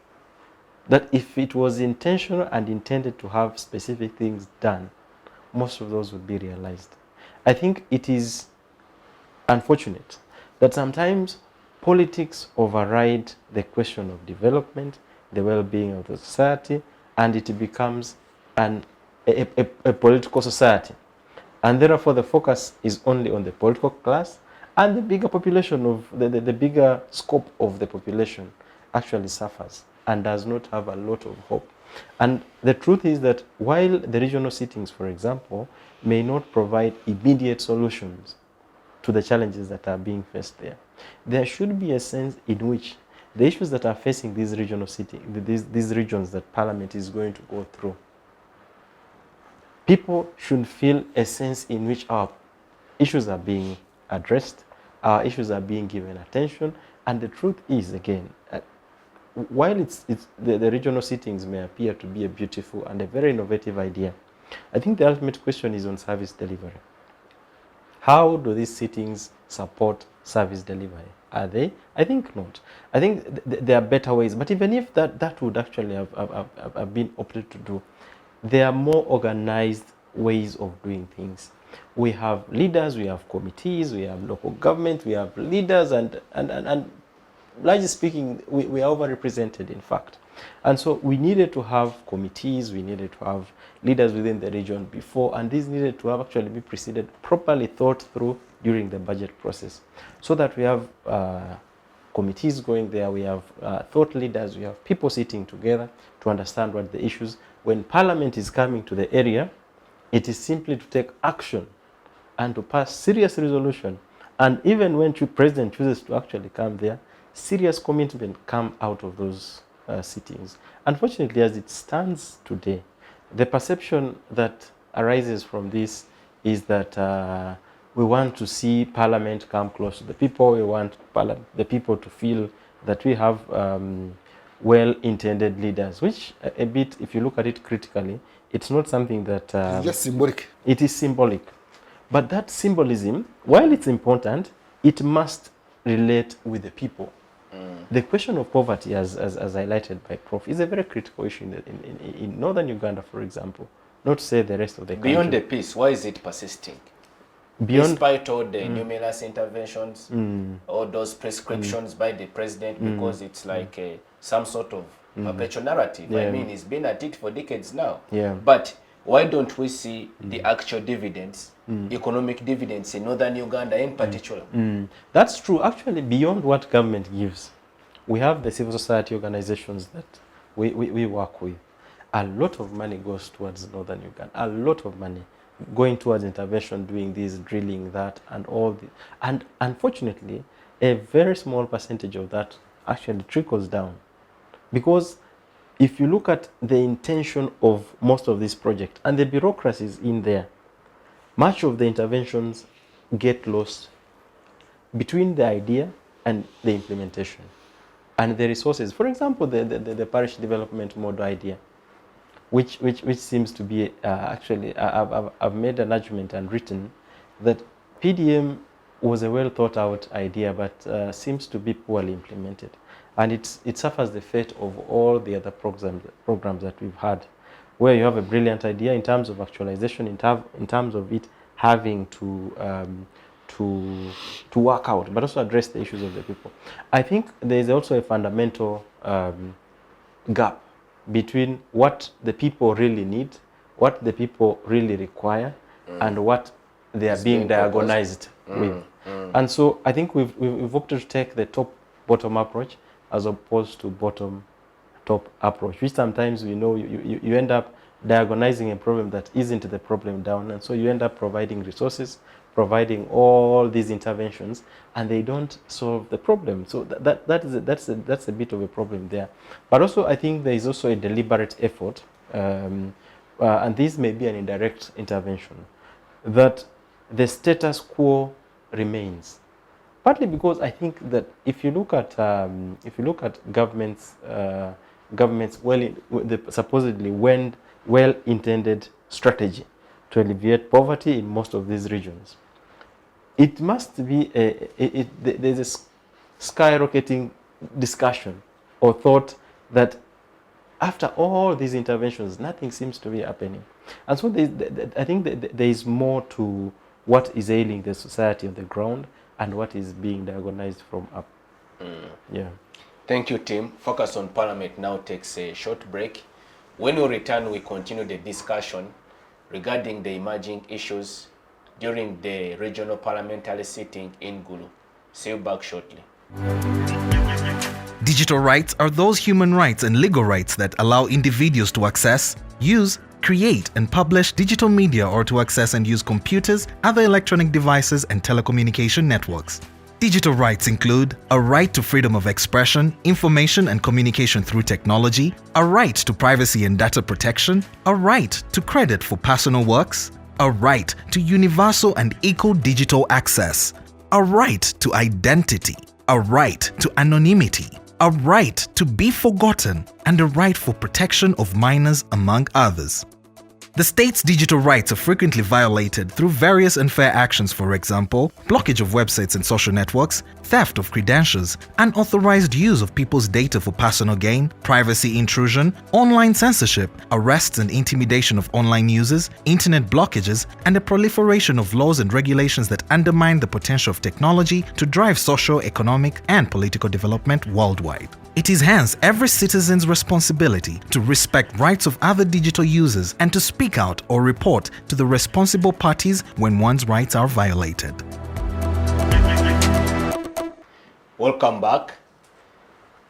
that if it was intentional and intended to have specific things done, most of those would be realized. I think it is unfortunate that sometimes politics override the question of development, the well-being of the society, and it becomes a political society. And therefore the focus is only on the political class, and the bigger population of the bigger scope of the population actually suffers and does not have a lot of hope. And the truth is that while the regional sittings, for example, may not provide immediate solutions to the challenges that are being faced there, there should be a sense in which the issues that are facing these regional cities, these regions that Parliament is going to go through, people should feel a sense in which our issues are being addressed, our issues are being given attention. And the truth is, again, while the regional sittings may appear to be a beautiful and a very innovative idea, I think the ultimate question is on service delivery. How do these sittings support service delivery? Are they? I think not. I think there are better ways. But even if that would actually have been opted to do, there are more organized ways of doing things. We have leaders, we have committees, we have local government, we have leaders, and largely speaking, we are overrepresented, in fact. And so we needed to have committees, we needed to have leaders within the region before, and these needed to have actually be preceded, properly thought through during the budget process, so that we have committees going there, we have thought leaders, we have people sitting together to understand what the issues. When Parliament is coming to the area, it is simply to take action and to pass serious resolution. And even when the president chooses to actually come there, serious commitment come out of those sittings. Unfortunately, as it stands today, the perception that arises from this is that We want to see Parliament come close to the people. We want the people to feel that we have well-intended leaders, which a bit, if you look at it critically, it's not something that... it's just symbolic. It is symbolic. But that symbolism, while it's important, it must relate with the people. The question of poverty, as highlighted by Prof, is a very critical issue in northern Uganda, for example, not to say the rest of the country. Beyond the peace, why is it persisting? Despite all the numerous interventions, all those prescriptions by the president, because it's like some sort of perpetual narrative. I mean, it's been at it for decades now. But why don't we see the actual dividends, economic dividends in northern Uganda in particular? That's true. Actually, beyond what government gives, we have the civil society organizations that we work with. A lot of money goes towards northern Uganda. A lot of money going towards intervention, doing this, drilling that, and all the... And unfortunately, a very small percentage of that actually trickles down. Because if you look at the intention of most of these projects and the bureaucracies in there, much of the interventions get lost between the idea and the implementation and the resources. For example, the parish development model idea, which seems to be actually, I've made an argument and written that PDM was a well thought out idea, but seems to be poorly implemented. And it suffers the fate of all the other programs that we've had, where you have a brilliant idea in terms of actualization, in terms of it having to work out, but also address the issues of the people. I think there is also a fundamental gap between what the people really need, what the people really require, and what they are being diagonized with. And so I think we've opted to take the top-bottom approach as opposed to bottom-top approach, which sometimes we know you end up diagonizing a problem that isn't the problem down, and so you end up providing resources, providing all these interventions, and they don't solve the problem. So that's a bit of a problem there. But also I think there is also a deliberate effort, and this may be an indirect intervention, that the status quo remains. Partly because I think that if you look at governments supposedly well-intended strategy to alleviate poverty in most of these regions, it must be there's a skyrocketing discussion or thought that after all these interventions, nothing seems to be happening. And so I think there is more to what is ailing the society on the ground and what is being diagonized from up. Yeah. Thank you, Tim. Focus on Parliament now takes a short break. When we return, we continue the discussion regarding the emerging issues during the regional parliamentary sitting in Gulu. See you back shortly. Digital rights are those human rights and legal rights that allow individuals to access, use, create and publish digital media or to access and use computers, other electronic devices and telecommunication networks. Digital rights include a right to freedom of expression, information and communication through technology, a right to privacy and data protection, a right to credit for personal works, a right to universal and equal digital access, a right to identity, a right to anonymity, a right to be forgotten, and a right for protection of minors, among others. The state's digital rights are frequently violated through various unfair actions, for example, blockage of websites and social networks, theft of credentials, unauthorized use of people's data for personal gain, privacy intrusion, online censorship, arrests and intimidation of online users, internet blockages, and the proliferation of laws and regulations that undermine the potential of technology to drive social, economic, and political development worldwide. It is hence every citizen's responsibility to respect rights of other digital users and to speak out or report to the responsible parties when one's rights are violated. Welcome back.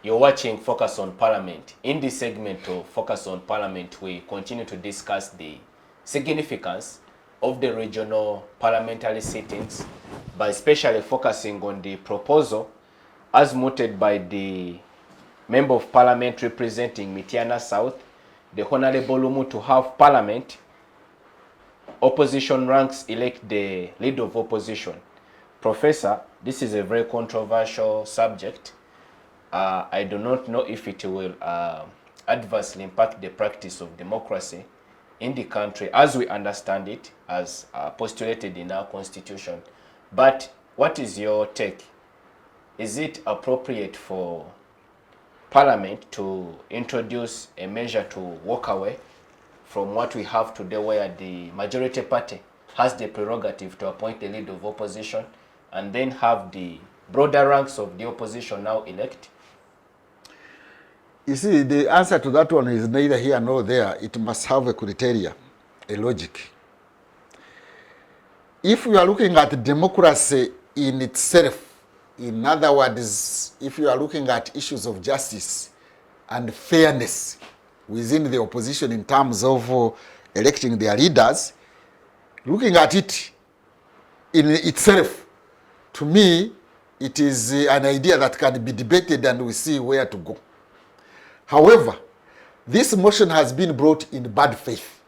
You're watching Focus on Parliament. In this segment of Focus on Parliament, we continue to discuss the significance of the regional parliamentary sittings by especially focusing on the proposal as mooted by the Member of Parliament representing Mityana South, the Honorable Lumu, to have Parliament opposition ranks elect the leader of opposition. Professor, this is a very controversial subject. I do not know if it will adversely impact the practice of democracy in the country as we understand it, as postulated in our constitution. But what is your take? Is it appropriate for Parliament to introduce a measure to walk away from what we have today, where the majority party has the prerogative to appoint the leader of opposition and then have the broader ranks of the opposition now elect? You see, the answer to that one is neither here nor there. It must have a criteria, a logic. If you are looking at democracy in itself, in other words, if you are looking at issues of justice and fairness within the opposition in terms of electing their leaders, looking at it in itself, to me, it is an idea that can be debated and we see where to go. However, this motion has been brought in bad faith.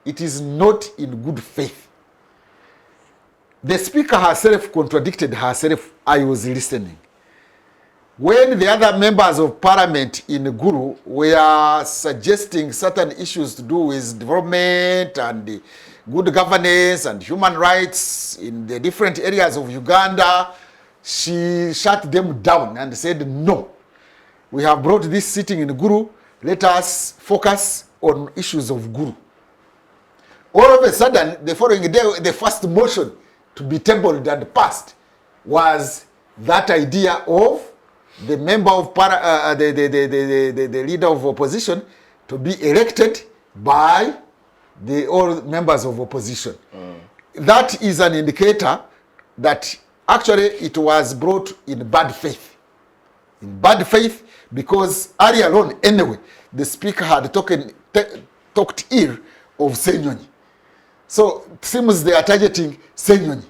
It is not in good faith. The speaker herself contradicted herself. I was listening. When the other members of parliament in Gulu were suggesting certain issues to do with development and good governance and human rights in the different areas of Uganda, she shut them down and said, no, we have brought this sitting in Gulu, let us focus on issues of Gulu. All of a sudden, the following day, the first motion to be tabled and passed was that idea of the member of the leader of opposition to be elected by the all members of opposition. That is an indicator that actually it was brought in bad faith. In bad faith, because earlier on anyway, the speaker had talked ill of Senyonyi. So it seems they are targeting Senyonyi,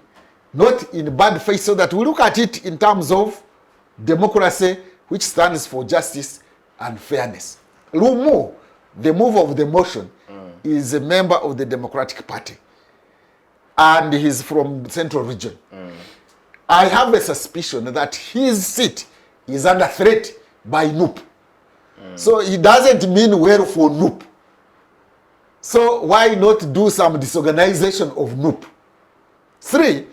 not in bad faith, so that we look at it in terms of democracy, which stands for justice and fairness. Lumu, the mover of the motion, is a member of the Democratic Party, and he's from Central Region. I have a suspicion that his seat is under threat by NUP. So it doesn't mean well for NUP. So why not do some disorganization of NUP? 3,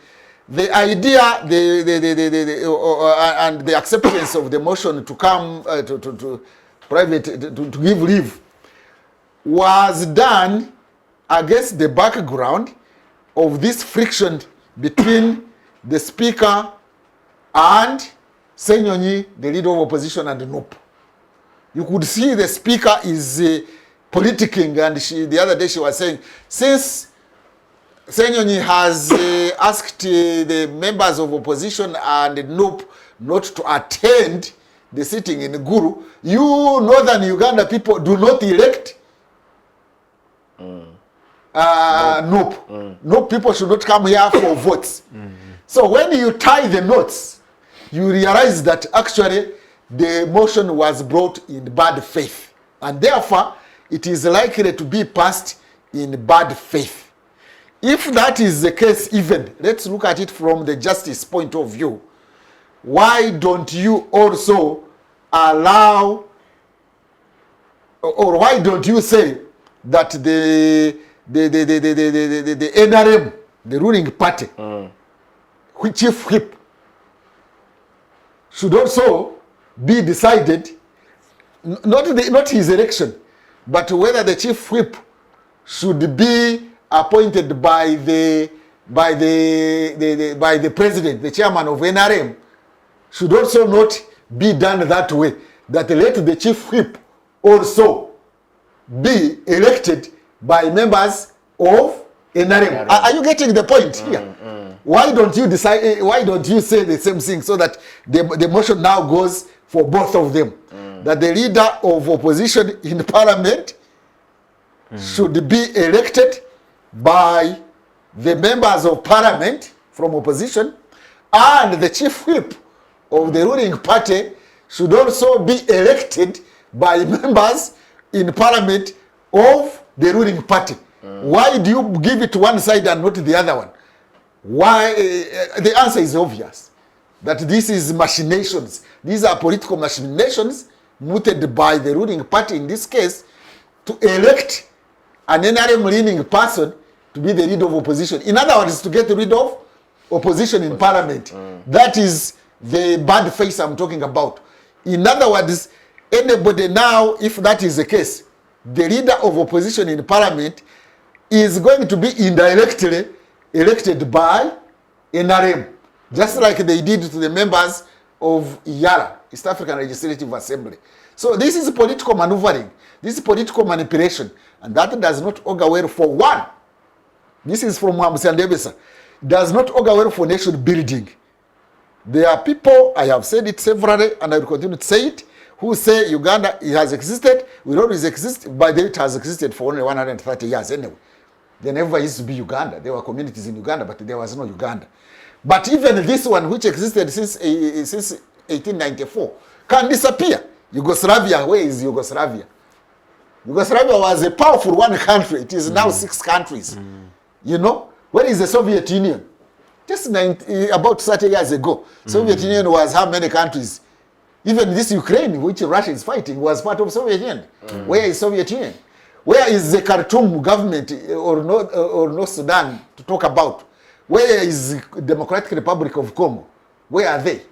the idea and the acceptance of the motion to come to give leave was done against the background of this friction between the speaker and Senyonyi, the leader of opposition, and NUP. You could see the speaker is politicking, and the other day she was saying, since Senyonyi has asked the members of opposition and NUP not to attend the sitting in Gulu, you northern Uganda people do not elect NUP. NUP people should not come here for votes. So when you tie the knots, you realize that actually the motion was brought in bad faith, and therefore it is likely to be passed in bad faith. If that is the case, even let's look at it from the justice point of view. Why don't you also allow, or why don't you say that the NRM, the ruling party, which chief whip, should also be decided, not his election, but whether the chief whip should be appointed by the president, the chairman of NRM, should also not be done that way. That let the chief whip also be elected by members of NRM. Are you getting the point here? Why don't you decide? Why don't you say the same thing, so that the motion now goes for both of them? That the leader of opposition in parliament should be elected by the members of parliament from opposition, and the chief whip of the ruling party should also be elected by members in parliament of the ruling party. Why do you give it to one side and not the other one? Why? The answer is obvious, that this is machinations. These are political machinations mooted by the ruling party in this case to elect an NRM-leaning person to be the leader of opposition. In other words, to get rid of opposition in parliament. That is the bad face I'm talking about. In other words, anybody now, if that is the case, the leader of opposition in parliament is going to be indirectly elected by NRM, just like they did to the members of IARA, East African Legislative Assembly. So this is political maneuvering. This is political manipulation. And that does not augur well for one. This is from Hamsandebesa. Does not augur well for nation building. There are people, I have said it severally, and I will continue to say it, who say Uganda, it has existed, will always exist, but it has existed for only 130 years anyway. There never used to be Uganda. There were communities in Uganda, but there was no Uganda. But even this one, which existed since 1894, can disappear. Yugoslavia, where is Yugoslavia? Yugoslavia was a powerful one country. It is now 6 countries. You know, where is the Soviet Union? Just about 30 years ago, Soviet Union was how many countries? Even this Ukraine, which Russia is fighting, was part of Soviet Union. Where is Soviet Union? Where is the Khartoum government or North Sudan to talk about? Where is the Democratic Republic of Congo? Where are they?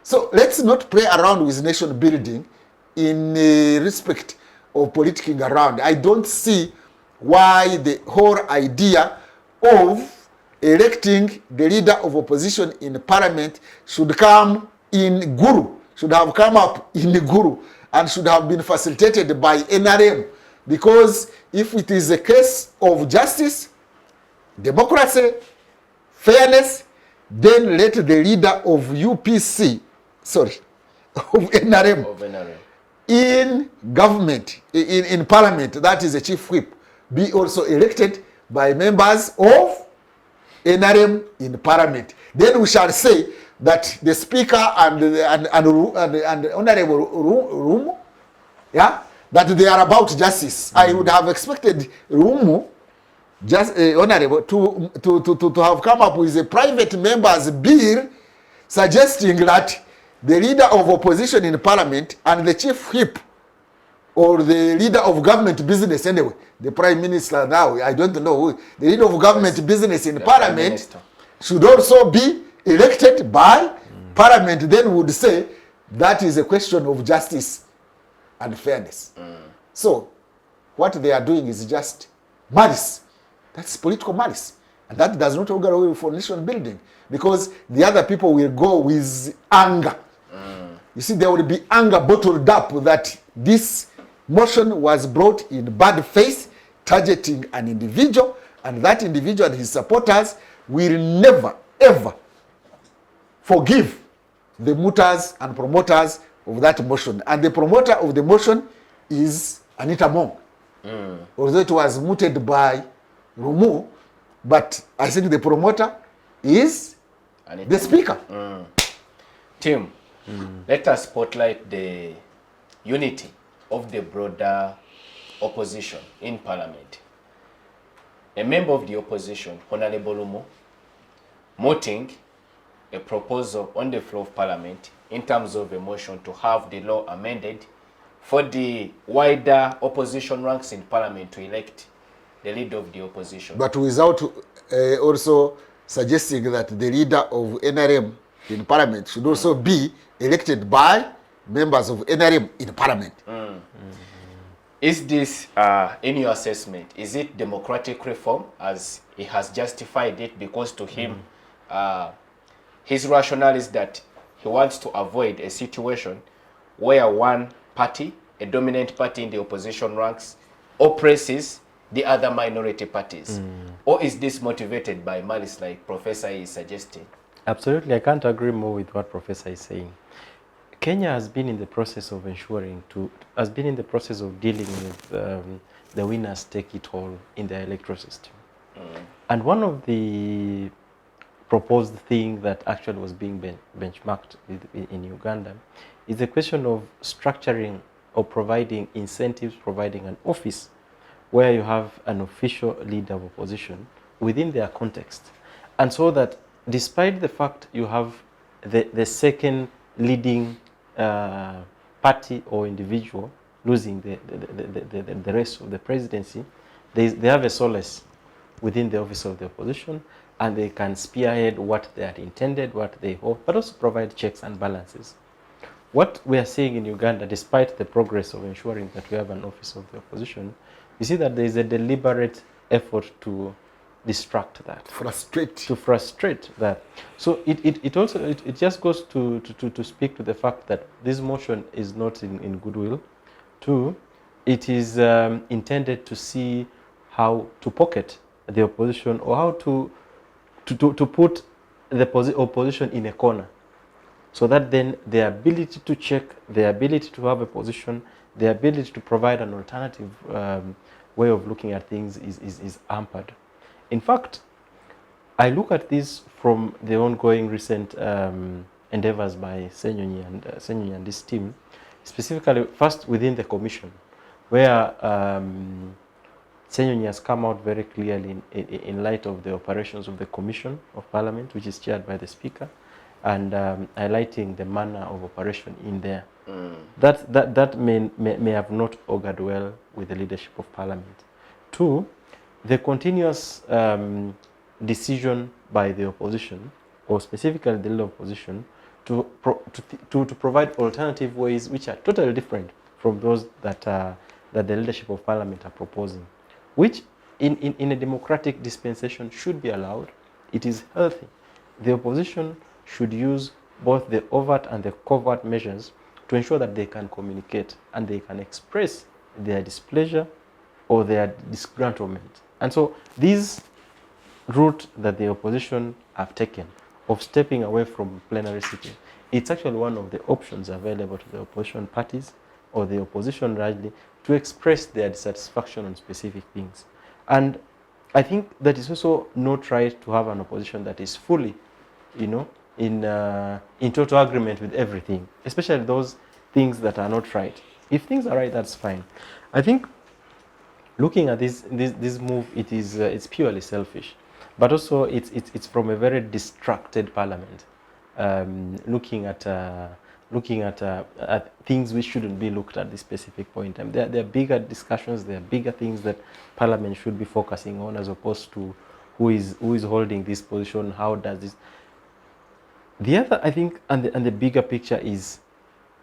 So let's not play around with nation building in respect of politicking around. I don't see why the whole idea of electing the leader of opposition in parliament should come in Gulu, should have come up in Gulu, and should have been facilitated by NRM. Because if it is a case of justice, democracy, fairness, then let the leader of UPC, of NRM, in government, in parliament, that is the chief whip, be also elected by members of NRM in parliament. Then we shall say that the speaker and honorable Rumu, yeah, that they are about justice. I would have expected Rumu, just honorable, to have come up with a private member's bill suggesting that the leader of opposition in parliament and the chief whip, or the leader of government business anyway, the prime minister now, I don't know who, the leader of government business in parliament should also be elected by parliament. Then would say that is a question of justice and fairness. So what they are doing is just malice. That's political malice. And that does not augur well for nation building, because the other people will go with anger. You see, there will be anger bottled up that this motion was brought in bad faith, targeting an individual, and that individual and his supporters will never, ever forgive the mooters and promoters of that motion. And the promoter of the motion is Anita Mong. Although it was mooted by Rumu, but I think the promoter is Anita, the speaker. Tim, let us spotlight the unity of the broader opposition in parliament. A member of the opposition, Honorable Rumu, mooting a proposal on the floor of parliament in terms of a motion to have the law amended for the wider opposition ranks in parliament to elect the leader of the opposition. But without also suggesting that the leader of NRM in parliament should also be elected by members of NRM in parliament. Is this, in your assessment, is it democratic reform as he has justified it? Because to him, his rationale is that he wants to avoid a situation where one party, a dominant party in the opposition ranks, oppresses the other minority parties. Or is this motivated by malice like Professor is suggesting? Absolutely, I can't agree more with what Professor is saying. Kenya has been in the process of dealing with the winners take it all in the electoral system. And one of the proposed things that actually was being benchmarked in Uganda is the question of structuring or providing incentives, providing an office where you have an official leader of opposition within their context. And so that despite the fact you have the second leading party or individual losing the rest of the presidency, they have a solace within the office of the opposition, and they can spearhead what they had intended, what they hope, but also provide checks and balances. What we are seeing in Uganda, despite the progress of ensuring that we have an office of the opposition, you see that there is a deliberate effort to distract that. To frustrate that. So it just goes to speak to the fact that this motion is not in goodwill. Two, it is intended to see how to pocket the opposition, or how to put the opposition in a corner, so that then the ability to check, the ability to have a position, the ability to provide an alternative way of looking at things is hampered. In fact, I look at this from the ongoing recent endeavors by Senyonyi and this team, specifically first within the commission, where Senyonyi has come out very clearly in light of the operations of the Commission of Parliament, which is chaired by the Speaker, and highlighting the manner of operation in there. That may have not augured well with the leadership of Parliament. Two, the continuous decision by the opposition, or specifically the leader of opposition, to provide alternative ways which are totally different from those that the leadership of Parliament are proposing, which in a democratic dispensation should be allowed. It is healthy. The opposition should use both the overt and the covert measures to ensure that they can communicate and they can express their displeasure or their disgruntlement. And so this route that the opposition have taken of stepping away from plenary sitting, it's actually one of the options available to the opposition parties or the opposition largely to express their dissatisfaction on specific things. And I think that is also not right to have an opposition that is fully, in total agreement with everything, especially those things that are not right. If things are right, that's fine. I think looking at this move, it's purely selfish, but also it's from a very distracted Parliament, looking at things which shouldn't be looked at this specific point in time. There are bigger discussions, there are bigger things that Parliament should be focusing on, as opposed to who is holding this position, how does this. The other, I think, and the bigger picture is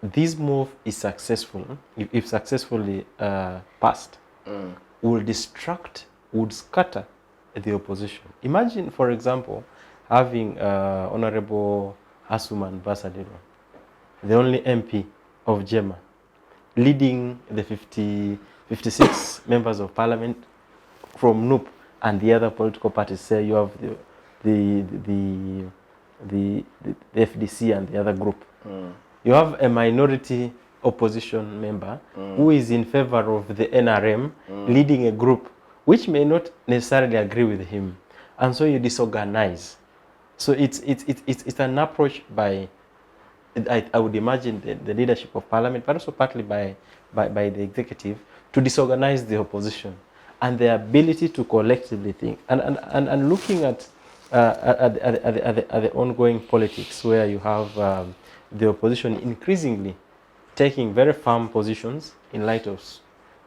this move is successful, if successfully passed, would scatter the opposition. Imagine, for example, having Honorable Asuman Basadiro, the only MP of Jema, leading the 56 members of Parliament from NUP and the other political parties. Say you have the FDC and the other group. You have a minority opposition member who is in favor of the NRM leading a group which may not necessarily agree with him, and so you disorganize. So it's an approach by, I would imagine, the leadership of Parliament, but also partly by the executive, to disorganize the opposition and their ability to collectively think. And looking at the ongoing politics, where you have the opposition increasingly taking very firm positions in light of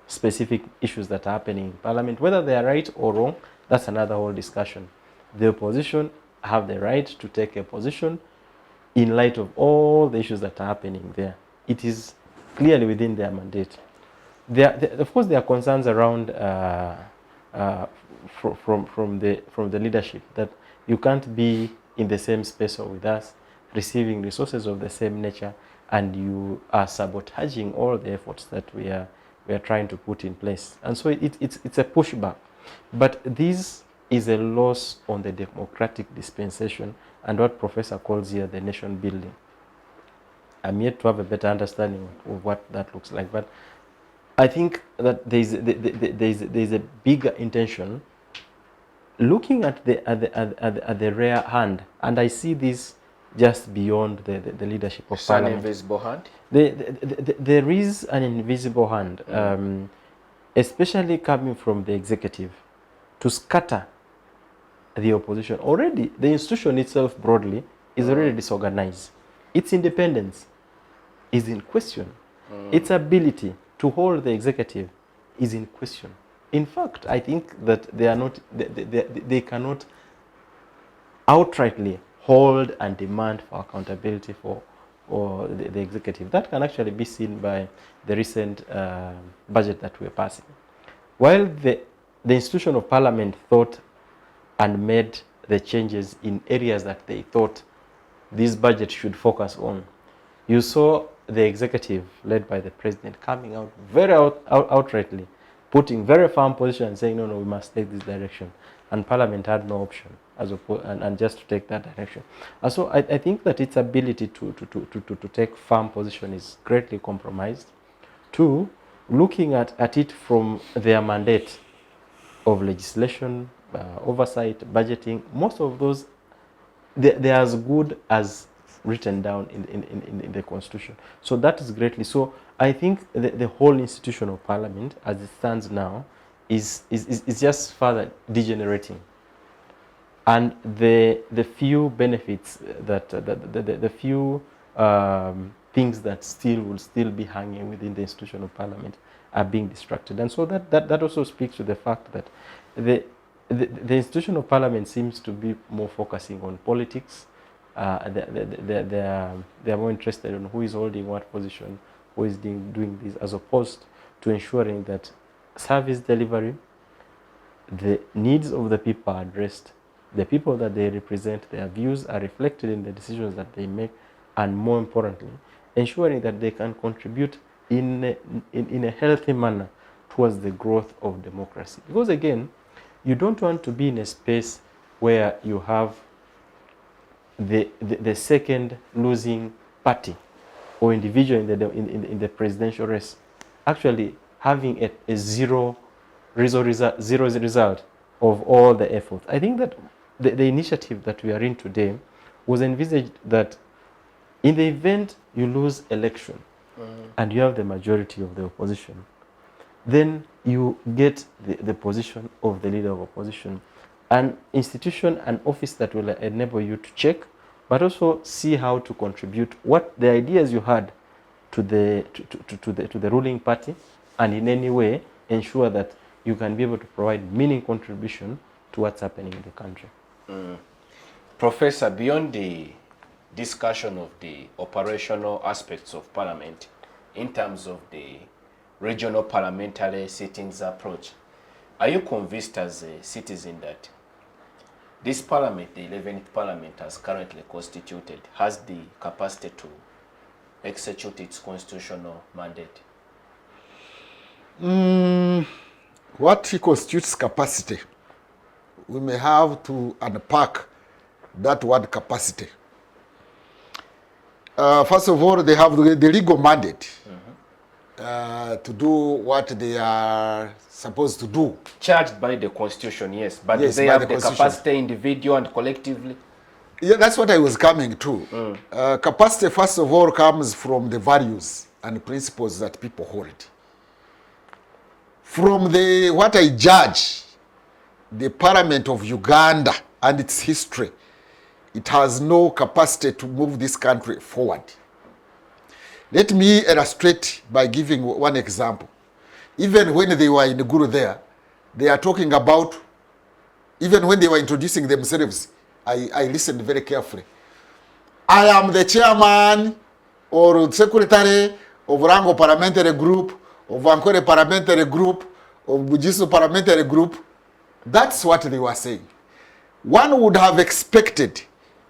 specific issues that are happening in Parliament, whether they are right or wrong, that's another whole discussion. The opposition have the right to take a position in light of all the issues that are happening there. It is clearly within their mandate. Of course, there are concerns around from the leadership that you can't be in the same space with us, receiving resources of the same nature, and you are sabotaging all the efforts that we are trying to put in place. And so it's a pushback. But this is a loss on the democratic dispensation and what Professor calls here the nation building. I'm yet to have a better understanding of what that looks like. But I think that there's a bigger intention looking at the rare hand, and I see this just beyond the leadership of Parliament. An invisible hand? There is an invisible hand. especially coming from the executive, to scatter the opposition. Already, the institution itself broadly is already disorganized. Its independence is in question. Its ability to hold the executive is in question. In fact, I think that they cannot outrightly hold and demand for accountability for the executive. That can actually be seen by the recent budget that we're passing. While the institution of parliament thought and made the changes in areas that they thought this budget should focus on, you saw the executive led by the president coming out very outrightly, putting very firm position and saying, no, we must take this direction. And parliament had no option and just to take that direction. And so I think that its ability to take firm position is greatly compromised. Two, looking at it from their mandate of legislation, oversight, budgeting, most of those, they're as good as written down in the constitution. So that is greatly. So I think the whole institution of parliament, as it stands now, is just further degenerating. And the few benefits that the few things that will still be hanging within the institution of parliament are being distracted. And so that also speaks to the fact that the institution of parliament seems to be more focusing on politics. They are more interested in who is holding what position, who is doing this, as opposed to ensuring that service delivery, the needs of the people are addressed, the people that they represent, their views are reflected in the decisions that they make, and more importantly, ensuring that they can contribute in a healthy manner towards the growth of democracy. Because again, you don't want to be in a space where you have the second losing party or individual in the presidential race actually having a zero result of all the effort. I think that the initiative that we are in today was envisaged that in the event you lose election and you have the majority of the opposition, then you get the position of the leader of opposition, an institution, an office that will enable you to check, but also see how to contribute what the ideas you had to the ruling party, and in any way ensure that you can be able to provide meaningful contribution to what's happening in the country. Professor, beyond the discussion of the operational aspects of parliament in terms of the regional parliamentary sittings approach, are you convinced as a citizen that this parliament, the 11th parliament as currently constituted, has the capacity to execute its constitutional mandate? What constitutes capacity? We may have to unpack that word capacity. First of all, they have the legal mandate to do what they are supposed to do. Charged by the Constitution, yes. But Yes, do they by have the the capacity individual and collectively? Yeah, that's what I was coming to. Capacity, first of all, comes from the values and principles that people hold. From what I judge, the Parliament of Uganda and its history, it has no capacity to move this country forward. Let me illustrate by giving one example. Even when they were in Gulu there, they are talking about, even when they were introducing themselves, I listened very carefully. I am the chairman or secretary of Rango Parliamentary Group, of Vankore Parliamentary Group, of Bujisu Parliamentary Group. That's what they were saying. One would have expected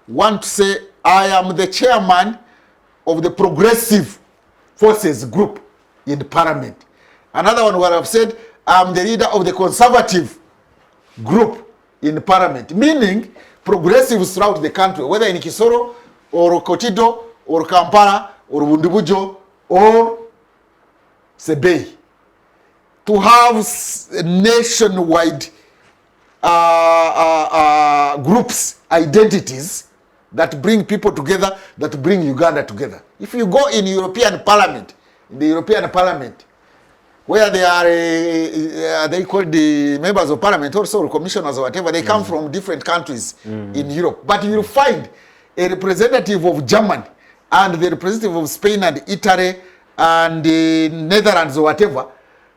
one to say, I am the chairman of the Progressive Forces Group in Parliament. Another one would have said, I am the leader of the Conservative Group in Parliament. Meaning, progressives throughout the country, whether in Kisoro, or Kotido, or Kampala, or Bundubujo, or Sebei. To have nationwide groups, identities that bring people together, that bring Uganda together. If you go in European Parliament, in the European Parliament, where they are, they called the members of parliament, also commissioners or whatever, they come from different countries in Europe. But you'll find a representative of Germany and the representative of Spain and Italy and the Netherlands or whatever,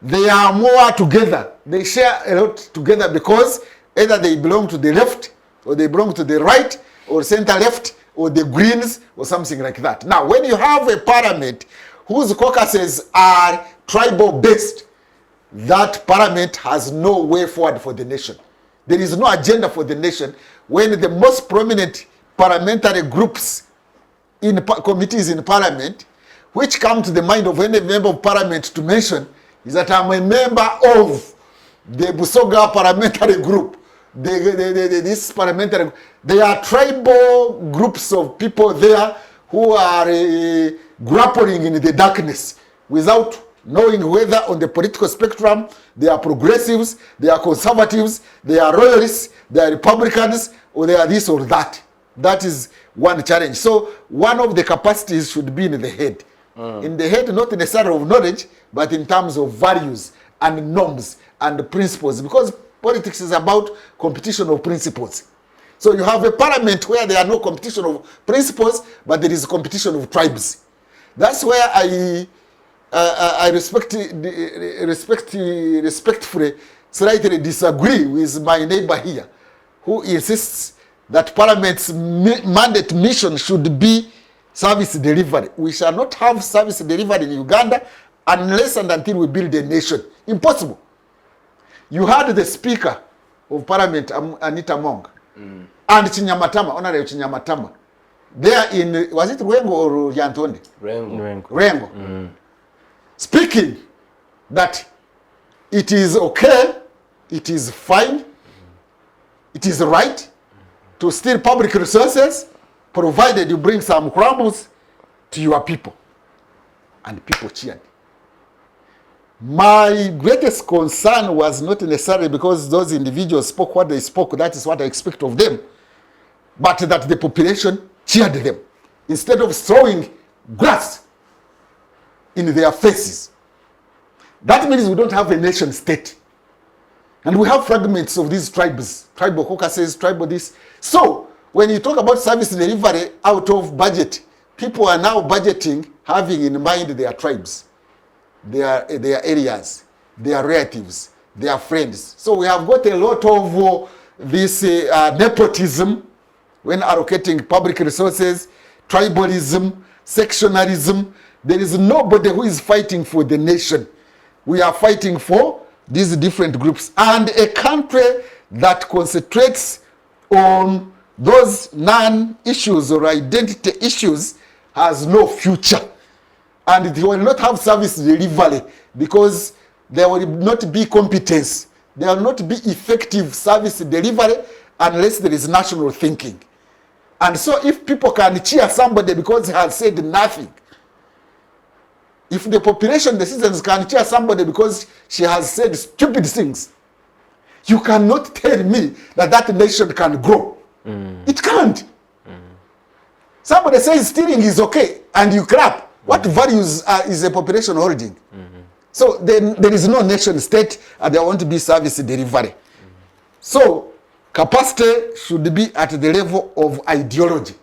they are more together. They share a lot together because either they belong to the left or they belong to the right or center left or the Greens or something like that. Now, when you have a parliament whose caucuses are tribal based, that parliament has no way forward for the nation. There is no agenda for the nation when the most prominent parliamentary groups in committees in parliament, which come to the mind of any member of parliament to mention, is that I'm a member of the Busoga parliamentary group. This parliamentary, they are tribal groups of people there who are grappling in the darkness without knowing whether on the political spectrum they are progressives, they are conservatives, they are royalists, they are Republicans, or they are this or that. That is one challenge. So one of the capacities should be in the head. In the head, not necessarily of knowledge, but in terms of values and norms and principles. Because politics is about competition of principles. So you have a parliament where there are no competition of principles, but there is competition of tribes. That's where I respectfully, slightly disagree with my neighbor here, who insists that Parliament's mandate mission should be service delivery. We shall not have service delivery in Uganda unless and until we build a nation. Impossible. You had the Speaker of Parliament, Anita Mong, and Chinyamatama, Honorable Chinyamatama. There in, was it Rengo or Yantonde? Rengo. Speaking that it is okay, it is fine, it is right to steal public resources, provided you bring some crumbles to your people. And people cheered. My greatest concern was not necessarily because those individuals spoke what they spoke, that is what I expect of them, but that the population cheered them instead of throwing grass in their faces. That means we don't have a nation state. And we have fragments of these tribes, tribal caucuses, tribal this. So, when you talk about service delivery out of budget, people are now budgeting having in mind their tribes, their areas, their relatives, their friends. So we have got a lot of this nepotism when allocating public resources, tribalism, sectionalism. There is nobody who is fighting for the nation. We are fighting for these different groups. And a country that concentrates on those non-issues or identity issues has no future. And they will not have service delivery because there will not be competence. There will not be effective service delivery unless there is national thinking. And so if people can cheer somebody because he has said nothing, if the population, the citizens can cheer somebody because she has said stupid things, you cannot tell me that that nation can grow. It can't. Somebody says stealing is okay and you clap. What values is the population holding? So then there is no nation state and there won't be service delivery. So capacity should be at the level of ideology.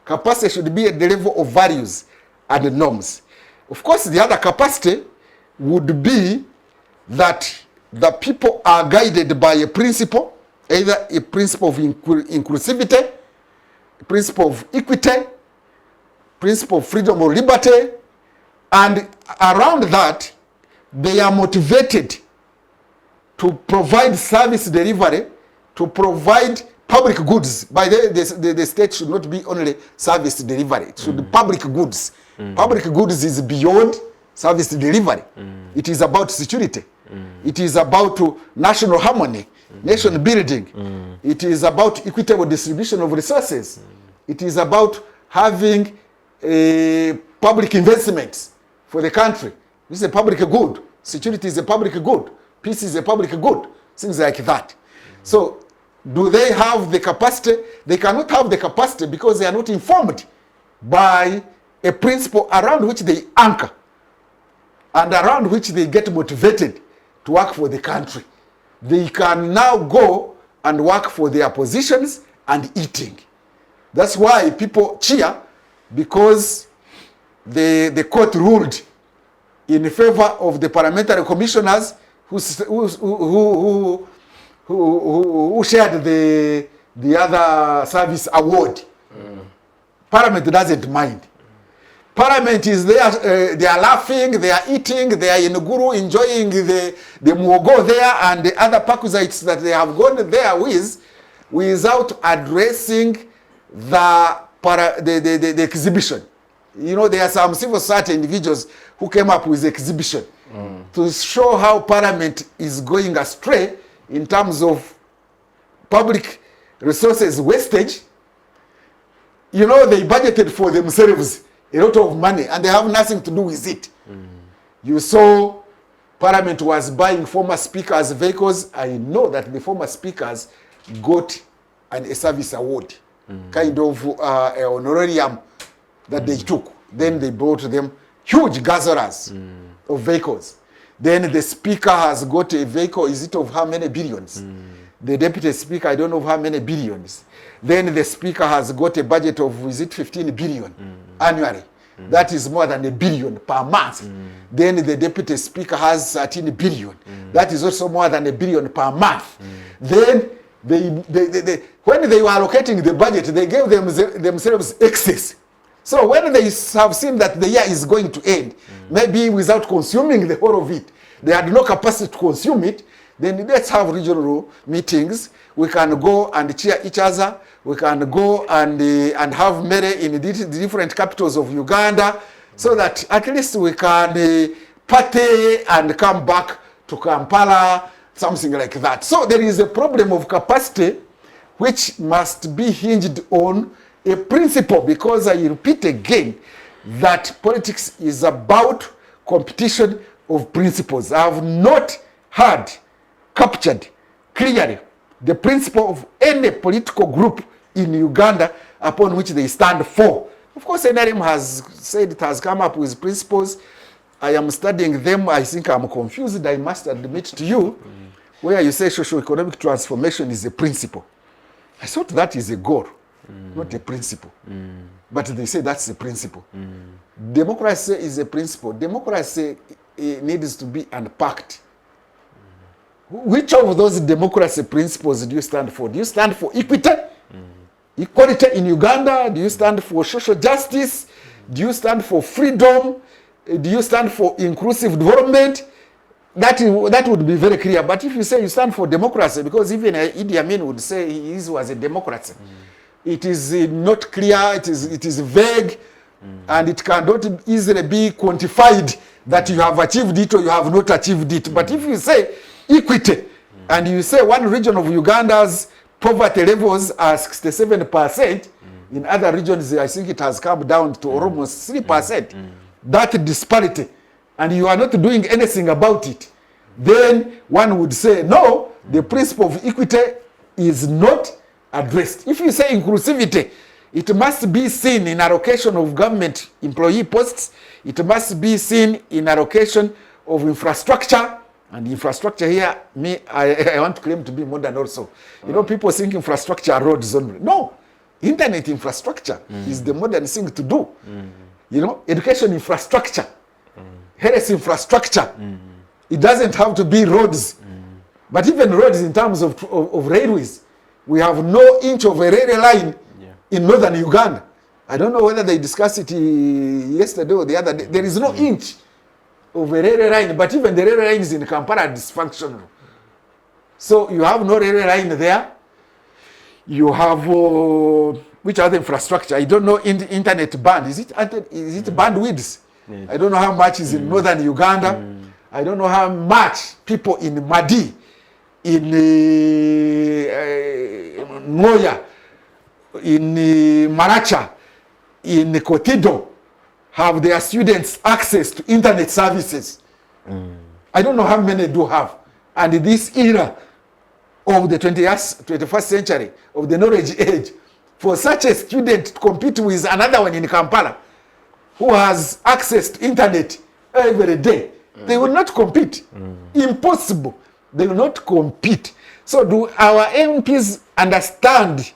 Capacity should be at the level of values and norms. Of course, the other capacity would be that the people are guided by a principle, either a principle of inclusivity, a principle of equity, principle of freedom or liberty, and around that, they are motivated to provide service delivery, to provide public goods. By the state should not be only service delivery, it should be public goods. Public goods is beyond service delivery. It is about security. It is about national harmony, nation building. It is about equitable distribution of resources. It is about having public investments for the country. This is a public good. Security is a public good. Peace is a public good. Things like that. So, do they have the capacity? They cannot have the capacity because they are not informed by a principle around which they anchor. and around which they get motivated to work for the country. They can now go and work for their positions and eating. That's why people cheer, because the court ruled in favor of the parliamentary commissioners who shared the other service award. Parliament doesn't mind. Parliament is there, they are laughing, they are eating, they are in Gulu enjoying the muogo there and the other perquisites that they have gone there with, without addressing the exhibition. You know, there are some civil society individuals who came up with the exhibition to show how Parliament is going astray in terms of public resources wastage. You know, they budgeted for themselves a lot of money and they have nothing to do with it. You saw Parliament was buying former speakers' vehicles. I know that the former speakers got a service award, kind of a honorarium that they took. Then they brought them huge gasolers of vehicles. Then the speaker has got a vehicle, is it of how many billions? The deputy speaker, I don't know how many billions. Then the speaker has got a budget of, is it 15 billion annually? That is more than $1 billion per month. Then the deputy speaker has 13 billion. That is also more than $1 billion per month. Then when they were allocating the budget, they gave themselves excess. So when they have seen that the year is going to end, maybe without consuming the whole of it, they had no capacity to consume it, then let's have regional meetings. We can go and cheer each other. We can go and have mere in the different capitals of Uganda, so that at least we can party and come back to Kampala, something like that. So there is a problem of capacity which must be hinged on a principle, because I repeat again that politics is about competition of principles. I have not heard captured clearly the principle of any political group in Uganda upon which they stand for. Of course, NRM has said it has come up with principles. I am studying them. I think I'm confused, I must admit to you, where you say socio-economic transformation is a principle. I thought that is a goal, not a principle. But they say that's a principle. Democracy is a principle. Democracy needs to be unpacked. Which of those democracy principles do you stand for? Do you stand for equity? Equality in Uganda? Do you stand for social justice? Do you stand for freedom? Do you stand for inclusive development? That would be very clear. But if you say you stand for democracy, because even Idi Amin would say he was a democracy, it is not clear, it is vague, and it cannot easily be quantified that you have achieved it or you have not achieved it. But if you say equity, and you say one region of Uganda's poverty levels are 67%, in other regions I think it has come down to almost 3%, that disparity, and you are not doing anything about it, then one would say, no, the principle of equity is not addressed. If you say inclusivity, it must be seen in allocation of government employee posts, it must be seen in allocation of infrastructure. And infrastructure here, I want to claim to be modern also. You know, people think infrastructure are roads only. No, internet infrastructure is the modern thing to do. You know, education infrastructure, health infrastructure. It doesn't have to be roads. But even roads in terms of railways, we have no inch of a railway line in northern Uganda. I don't know whether they discussed it yesterday or the other day. There is no inch of a railway line, but even the railway lines in Kampala are dysfunctional. So you have no railway line there. You have which other infrastructure? I don't know. In the internet band, is it bandwidth? Yes. I don't know how much is in northern Uganda. I don't know how much people in Madi, in Moya, in Maracha, in Kotido, have their students access to internet services. I don't know how many do have. And in this era of the 21st century, of the knowledge age, for such a student to compete with another one in Kampala who has access to internet every day, They will not compete. Impossible. They will not compete. So do our MPs understand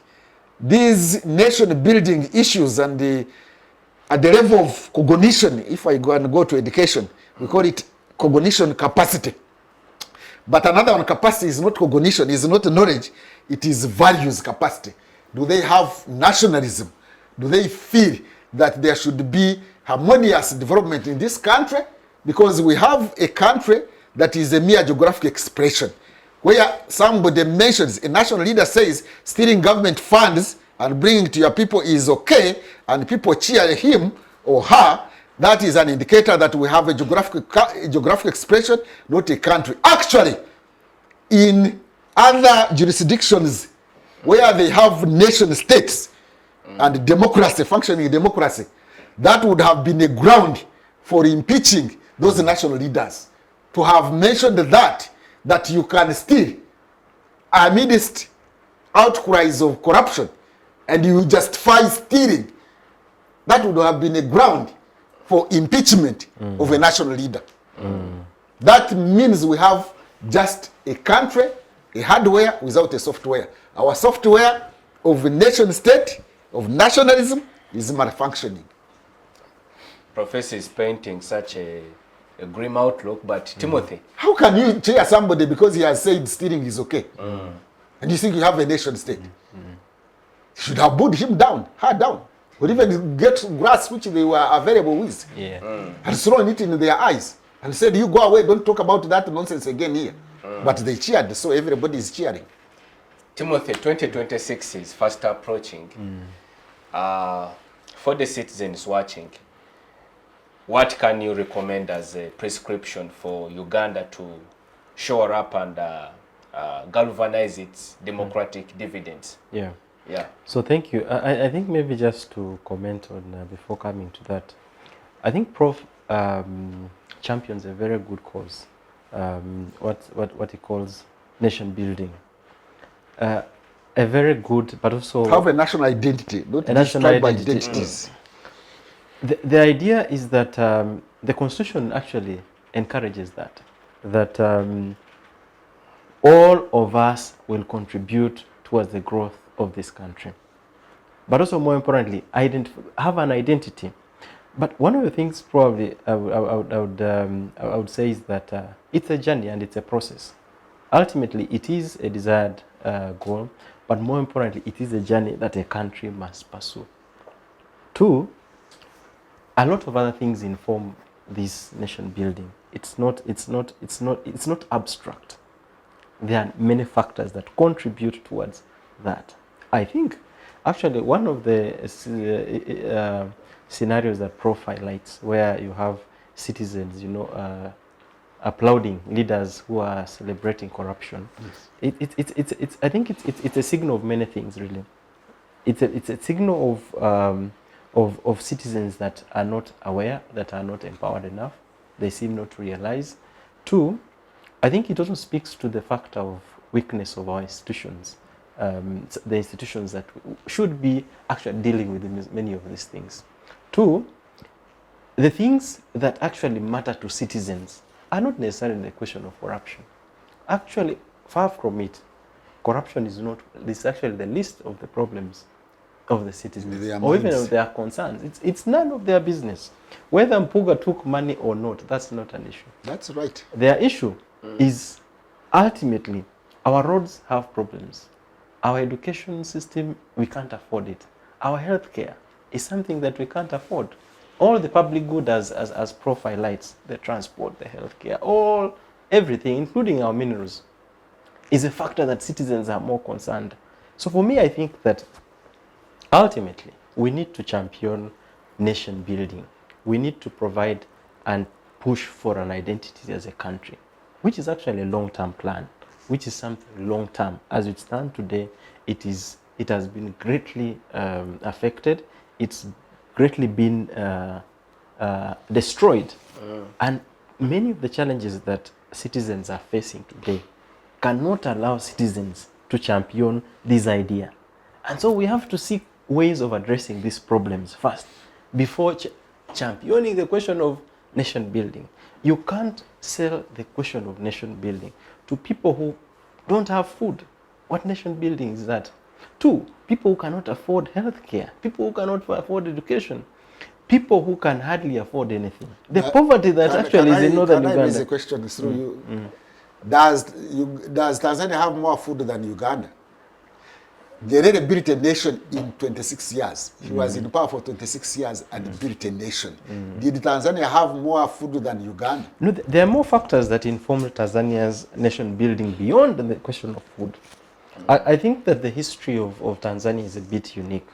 these nation building issues and at the level of cognition? If I go to education, we call it cognition capacity. But another one, capacity is not cognition, is not knowledge, it is values capacity. Do they have nationalism? Do they feel that there should be harmonious development in this country? Because we have a country that is a mere geographic expression, where somebody mentions, a national leader says, stealing government funds and bringing to your people is okay, and people cheer him or her, that is an indicator that we have a geographic expression, not a country. Actually, in other jurisdictions where they have nation states and democracy, functioning democracy, that would have been a ground for impeaching those national leaders. To have mentioned that you can steal amidst outcries of corruption and you justify stealing, that would have been a ground for impeachment of a national leader. That means we have just a country, a hardware without a software. Our software of a nation state, of nationalism, is malfunctioning. Professor is painting such a grim outlook, but Timothy. How can you cheer somebody because he has said stealing is okay? And you think you have a nation state? You should have put him down, hard down. Or even get grass which they were available with. And thrown it in their eyes. And said, you go away, don't talk about that nonsense again here. But they cheered, so everybody is cheering. Timothy, 2026 is fast approaching. For the citizens watching, what can you recommend as a prescription for Uganda to shore up and galvanize its democratic dividends? Yeah. Yeah. So thank you. I think maybe just to comment on before coming to that, I think Prof champions a very good cause. What he calls nation building. A very good, but also have a national identity, not a national identity. identities. The idea is that the Constitution actually encourages that all of us will contribute towards the growth of this country, but also more importantly, have an identity. But one of the things probably I would say is that it's a journey and it's a process. Ultimately, it is a desired goal, but more importantly, it is a journey that a country must pursue. Two, a lot of other things inform this nation building. It's not abstract. There are many factors that contribute towards that. I think actually one of the scenarios that Prof highlights, where you have citizens, applauding leaders who are celebrating corruption. Yes. I think it's a signal of many things, really. It's a signal of citizens that are not aware, that are not empowered enough. They seem not to realize. Two, I think it also speaks to the factor of weakness of our institutions. The institutions that should be actually dealing with many of these things. Two, the things that actually matter to citizens are not necessarily a question of corruption. Actually, far from it. Corruption is actually the least of the problems of the citizens, or even of their concerns. It's none of their business. Whether Mpuga took money or not, that's not an issue. That's right. Their issue is ultimately our roads have problems. Our education system, we can't afford it. Our healthcare is something that we can't afford. All the public good as Prof highlights, the transport, the healthcare, everything, including our minerals, is a factor that citizens are more concerned. So for me, I think that ultimately, we need to champion nation building. We need to provide and push for an identity as a country, which is actually a long-term plan, which is something long-term. As it stands today, it has been greatly affected. It's greatly been destroyed. And many of the challenges that citizens are facing today cannot allow citizens to champion this idea. And so we have to seek ways of addressing these problems first, before championing the question of nation building. You can't sell the question of nation building to people who don't have food. What nation building is that? 2, people who cannot afford healthcare, people who cannot afford education, people who can hardly afford anything. The poverty that actually is in northern Uganda. Can I raise a question through you? Does Tanzania have more food than Uganda? Nyerere built a nation in 26 years. He was in power for 26 years and built a nation. Did Tanzania have more food than Uganda? No, there are more factors that informed Tanzania's nation building beyond the question of food. I think that the history of Tanzania is a bit unique.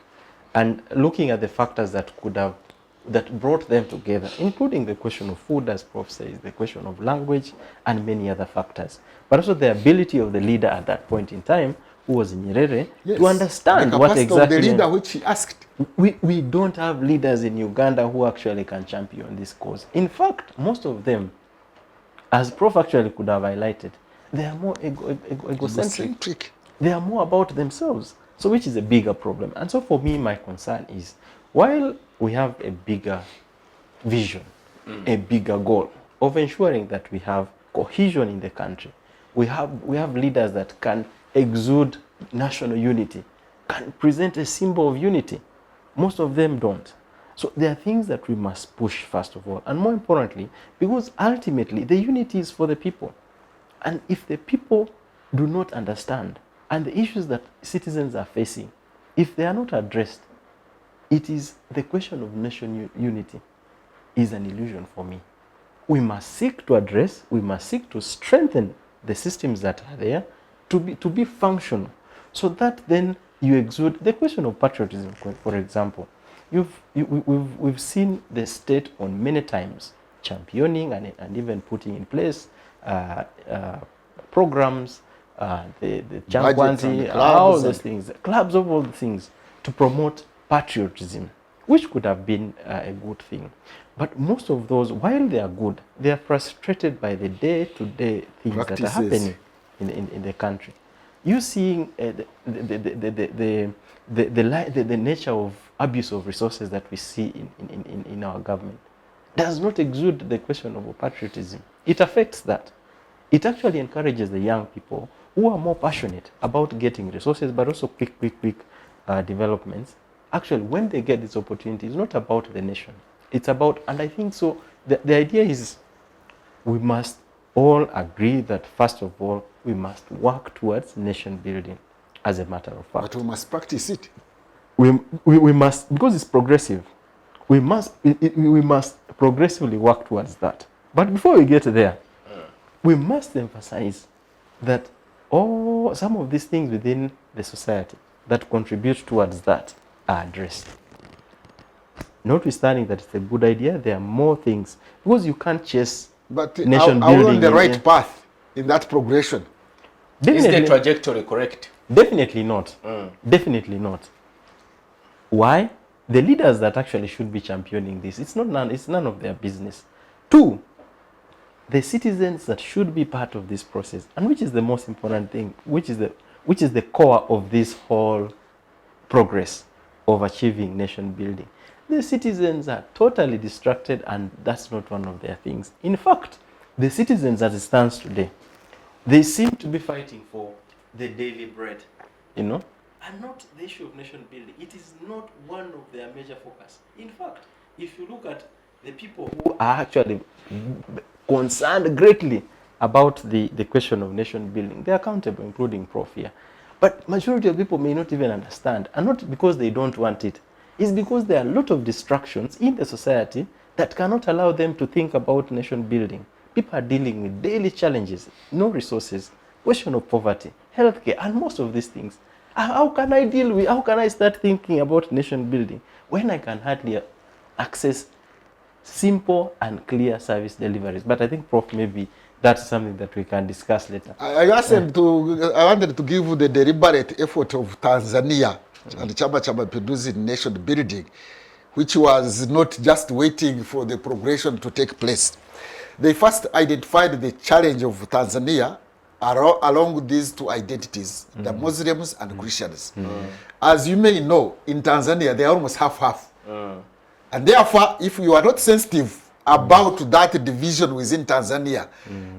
And looking at the factors that brought them together, including the question of food, as Prof says, the question of language, and many other factors. But also the ability of the leader at that point in time, who was Nyerere, to understand what exactly... the leader which he asked. We don't have leaders in Uganda who actually can champion this cause. In fact, most of them, as Prof actually could have highlighted, they are more egocentric. They are more about themselves. So which is a bigger problem. And so for me, my concern is, while we have a bigger vision, a bigger goal of ensuring that we have cohesion in the country, we have leaders that can exude national unity, can present a symbol of unity. Most of them don't. So there are things that we must push first of all, and more importantly, because ultimately the unity is for the people. And if the people do not understand, and the issues that citizens are facing, if they are not addressed, it is the question of nation unity is an illusion for me. We must seek to address, we must seek to strengthen the systems that are there to be functional, so that then you exude the question of patriotism. For example, we've seen the state on many times championing and even putting in place programs, the Chankwanzi, all those things, clubs of all the things to promote patriotism, which could have been a good thing. But most of those, while they are good, they are frustrated by the day-to-day things that are happening in the country. You seeing the nature of abuse of resources that we see in our government does not exude the question of patriotism. It affects that. It actually encourages the young people who are more passionate about getting resources, but also quick developments. Actually, when they get this opportunity, it's not about the nation. It's about, and I think so, the idea is we must all agree that first of all, we must work towards nation building as a matter of fact. But we must practice it. We must, because it's progressive, we must progressively work towards that. But before we get there, we must emphasize that some of these things within the society that contribute towards that are addressed. Notwithstanding that it's a good idea, there are more things, because you can't chase nation building. Are we on the right path in that progression? Is the trajectory correct? Definitely not. Definitely not. Why? The leaders that actually should be championing this, it's none of their business. 2, the citizens that should be part of this process, and which is the most important thing, which is the core of this whole progress of achieving nation building. The citizens are totally distracted, and that's not one of their things. In fact, the citizens as it stands today, they seem to be fighting for the daily bread, and not the issue of nation building. It is not one of their major focus. In fact, if you look at the people who are actually concerned greatly about the question of nation building, they're accountable, including Prof here. But majority of people may not even understand, and not because they don't want it. It's because there are a lot of distractions in the society that cannot allow them to think about nation building. People are dealing with daily challenges, no resources, question of poverty, healthcare, and most of these things. How can I start thinking about nation building when I can hardly access simple and clear service deliveries? But I think, Prof, maybe that's something that we can discuss later. I wanted to give the deliberate effort of Tanzania and Chama Cha Mapinduzi nation building, which was not just waiting for the progression to take place. They first identified the challenge of Tanzania along these two identities, the Muslims and Christians. As you may know, in Tanzania, they are almost half-half. And therefore, if you are not sensitive about that division within Tanzania,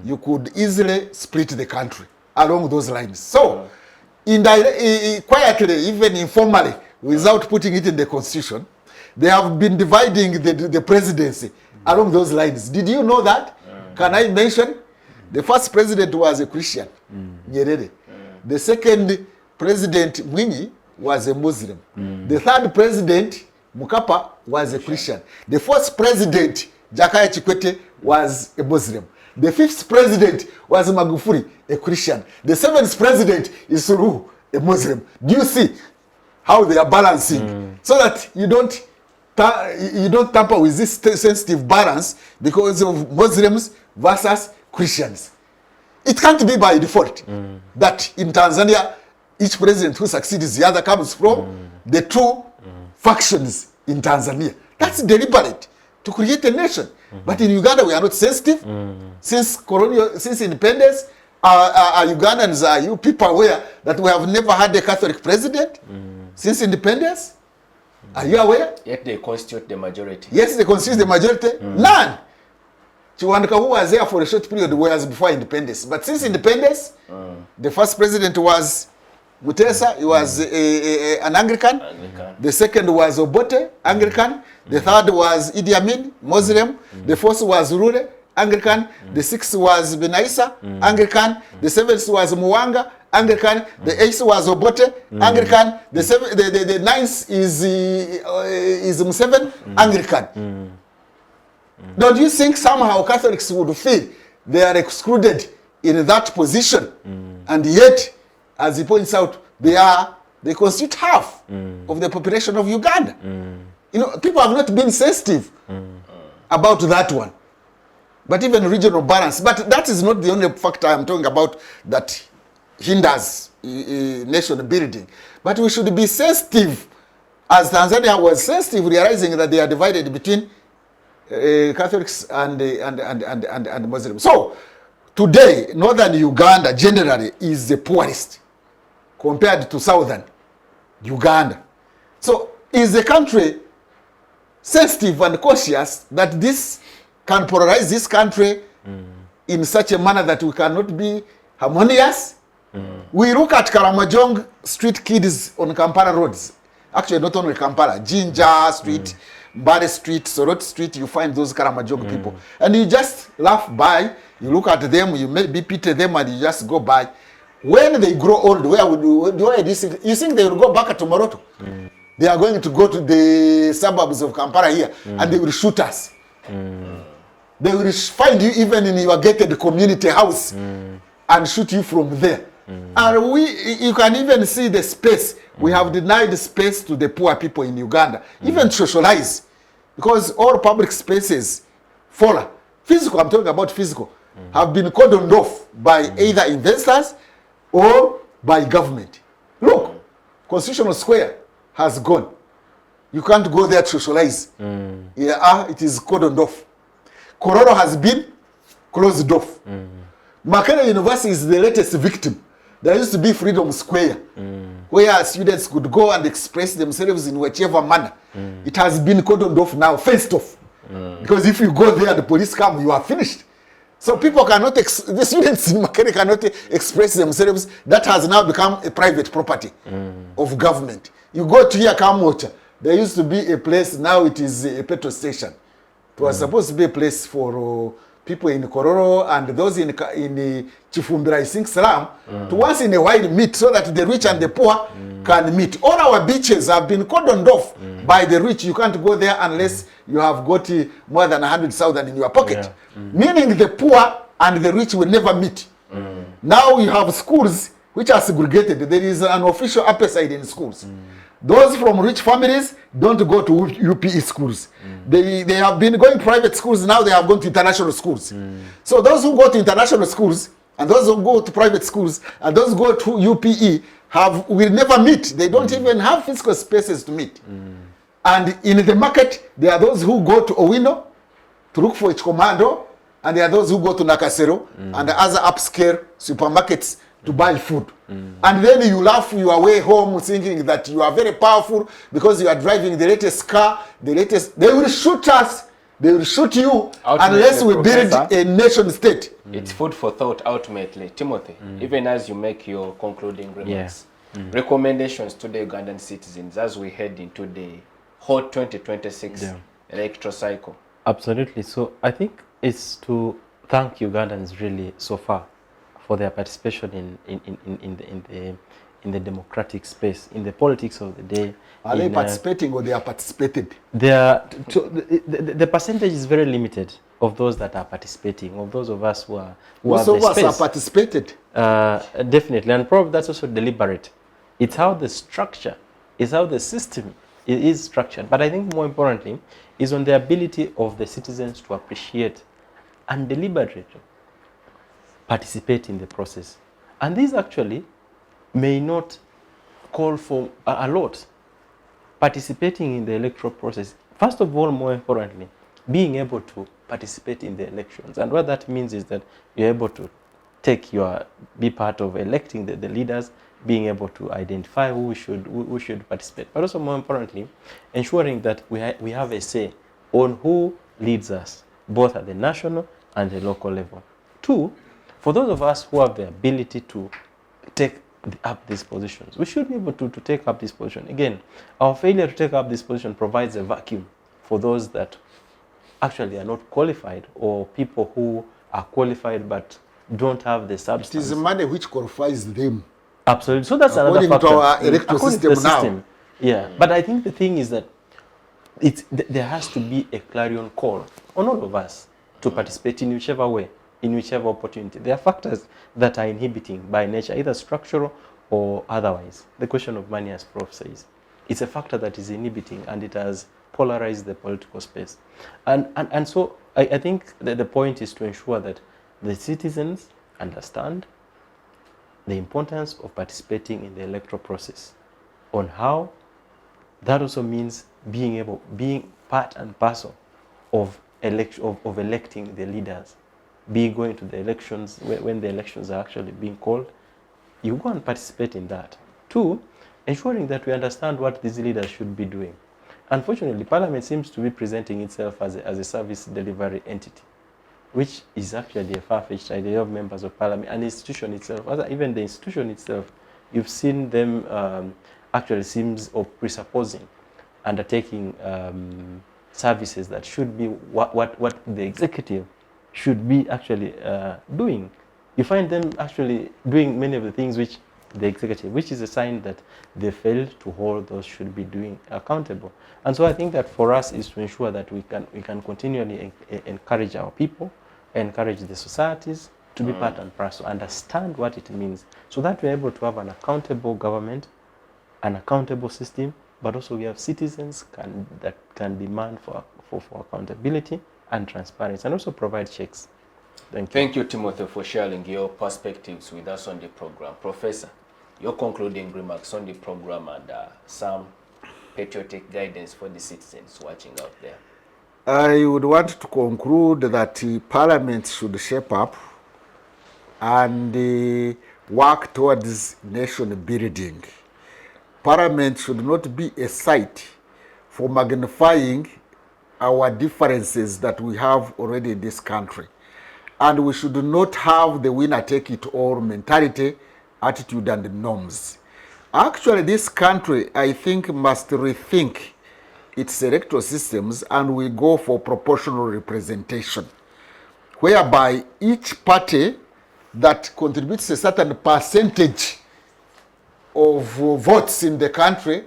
you could easily split the country along those lines. So, quietly, even informally, without putting it in the constitution, they have been dividing the presidency along those lines. Did you know that? Can I mention? The first president was a Christian, Nyerere. The second president, Mwinyi, was a Muslim. The third president, Mkapa, was a Christian. The fourth president, Jakaya Kikwete, was a Muslim. The fifth president was Magufuli, a Christian. The seventh president is Suluhu, a Muslim. Do you see how they are balancing? So that you don't tamper with this sensitive balance because of Muslims versus Christians. It can't be by default that in Tanzania, each president who succeeds, the other comes from the two factions in Tanzania. That's deliberate to create a nation. But in Uganda, we are not sensitive. Since independence, are Ugandans, are you people aware that we have never had a Catholic president since independence? Are you aware? Yet they constitute the majority. Yes, they constitute the majority. None. Chiwandika, who was there for a short period, whereas before independence. But since independence, the first president was Mutesa, he was an Anglican. The second was Obote, Anglican. The third was Idi Amin, Muslim. The fourth was Rure, Anglican. The sixth was Benaisa, Anglican. The seventh was Muwanga, Anglican. The eighth was Obote, Anglican. The ninth is Museveni, Anglican. Don't you think somehow Catholics would feel they are excluded in that position? And yet, as he points out, they constitute half of the population of Uganda. You know, people have not been sensitive about that one. But even regional balance. But that is not the only factor I'm talking about that hinders nation building. But we should be sensitive, as Tanzania was sensitive, realizing that they are divided between Catholics and Muslims. So, today, northern Uganda generally is the poorest compared to southern Uganda. So, is the country sensitive and cautious that this can polarize this country in such a manner that we cannot be harmonious? We look at Karamojong street kids on Kampala roads. Actually, not only Kampala, Jinja Street, Mbale Street, Sorot Street, you find those Karamojong people. And you just laugh by, you look at them, you maybe pity them, and you just go by. When they grow old, where do you think they will go back to Moroto? They are going to go to the suburbs of Kampala here, and they will shoot us. They will find you even in your gated community house and shoot you from there. And you can even see the space. We have denied space to the poor people in Uganda, even to socialize, because all public spaces, physical, I'm talking about physical, have been cordoned off by either investors or by government. Look, Constitutional Square has gone. You can't go there to socialize. It is cordoned off. Kororo has been closed off. Makerere University is the latest victim. There used to be Freedom Square, where students could go and express themselves in whichever manner. It has been cordoned off now, fenced off. Because if you go there, the police come, you are finished. So people cannot, the students in Makerere cannot express themselves. That has now become a private property of government. You go to here, Kamocha, there used to be a place, now it is a petrol station. It was supposed to be a place for people in Kororo and those in Chifumbira, I think, Salam, to once in a while meet so that the rich and the poor can meet. All our beaches have been cordoned off by the rich. You can't go there unless you have got more than 100,000 in your pocket. Meaning the poor and the rich will never meet. Now you have schools which are segregated. There is an official apartheid in schools. Those from rich families don't go to UPE schools. They have been going private schools, now they have gone to international schools. So those who go to international schools, and those who go to private schools, and those who go to UPE will never meet. They don't even have physical spaces to meet. And in the market, there are those who go to Owino to look for Chkomando, and there are those who go to Nakasero and other upscale supermarkets to buy food. And then you laugh your way home thinking that you are very powerful because you are driving the latest car, they will shoot us They will shoot you Ultimately, unless we build Professor, a nation state. It's food for thought ultimately. Timothy, even as you make your concluding remarks, Yeah. recommendations to the Ugandan citizens as we head into the hot 2026 Yeah. electoral cycle. Absolutely. So I think it's to thank Ugandans really so far for their participation in the democratic space, in the politics of the day. Are they participating or they are participated? The percentage is very limited of those that are participating, of those of us who have Most the of us space. are participated. Definitely, and probably that's also deliberate. It's how the structure, it's how the system is structured. But I think more importantly, is on the ability of the citizens to appreciate and deliberately participate in the process. And these actually may not call for a lot. Participating in the electoral process, first of all, more importantly, being able to participate in the elections. And what that means is that you're able to be part of electing the leaders, being able to identify who should participate. But also more importantly, ensuring that we have a say on who leads us, both at the national and the local level. Two, for those of us who have the ability to take up these positions, we should be able to take up this position. Again, our failure to take up this position provides a vacuum for those that actually are not qualified, or people who are qualified but don't have the It substance. is the money which qualifies them. Absolutely. So that's According another factor. to our electoral According to the system now. Yeah. But I think the thing is that there has to be a clarion call on all of us to participate in whichever way, in whichever opportunity. There are factors that are inhibiting by nature, either structural or otherwise. The question of money, as Prof says, it's a factor that is inhibiting, and it has polarized the political space. And so I think that the point is to ensure that the citizens understand the importance of participating in the electoral process, on how that also means being part and parcel of electing the leaders, going to the elections when the elections are actually being called. You go and participate in that. Two, ensuring that we understand what these leaders should be doing. Unfortunately, Parliament seems to be presenting itself as a service delivery entity, which is actually a far-fetched idea of members of Parliament and the institution itself. Even the institution itself, you've seen them actually seems of presupposing, undertaking services that should be what the executive should be actually doing. You find them actually doing many of the things which the executive, which is a sign that they failed to hold those should be doing accountable. And so I think that for us is to ensure that we can continually encourage our people, encourage the societies to be part and parcel, understand what it means, so that we're able to have an accountable government, an accountable system, but also we have citizens that can demand for accountability and transparency, and also provide checks. Thank you. Thank you, Timothy, for sharing your perspectives with us on the program. Professor, your concluding remarks on the program and some patriotic guidance for the citizens watching out there. I would want to conclude that Parliament should shape up and work towards nation building. Parliament should not be a site for magnifying our differences that we have already in this country. And we should not have the winner take it all mentality, attitude, and norms. Actually, this country, I think, must rethink its electoral systems, and we go for proportional representation, whereby each party that contributes a certain percentage of votes in the country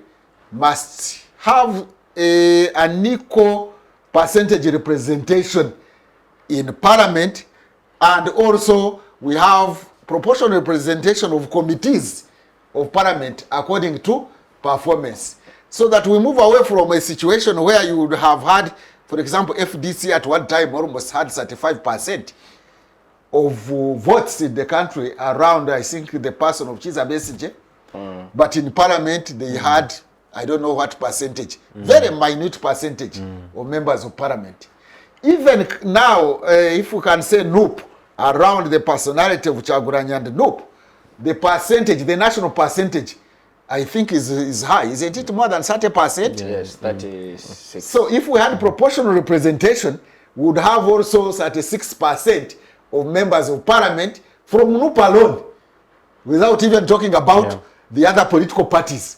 must have an equal percentage representation in Parliament, and also we have proportional representation of committees of Parliament according to performance, so that we move away from a situation where you would have had, for example, FDC at one time almost had 35% of votes in the country around, I think, the person of Chiza Besigye. But in Parliament, they had, I don't know what percentage, very minute percentage of members of Parliament. Even now, if we can say Noop, around the personality of Chaguranyi and Noop, the percentage, the national percentage, I think is high. Isn't it more than 30%? Yes, that is 6. So if we had proportional representation, we would have also 36% of members of parliament from NUP alone, without even talking about the other political parties.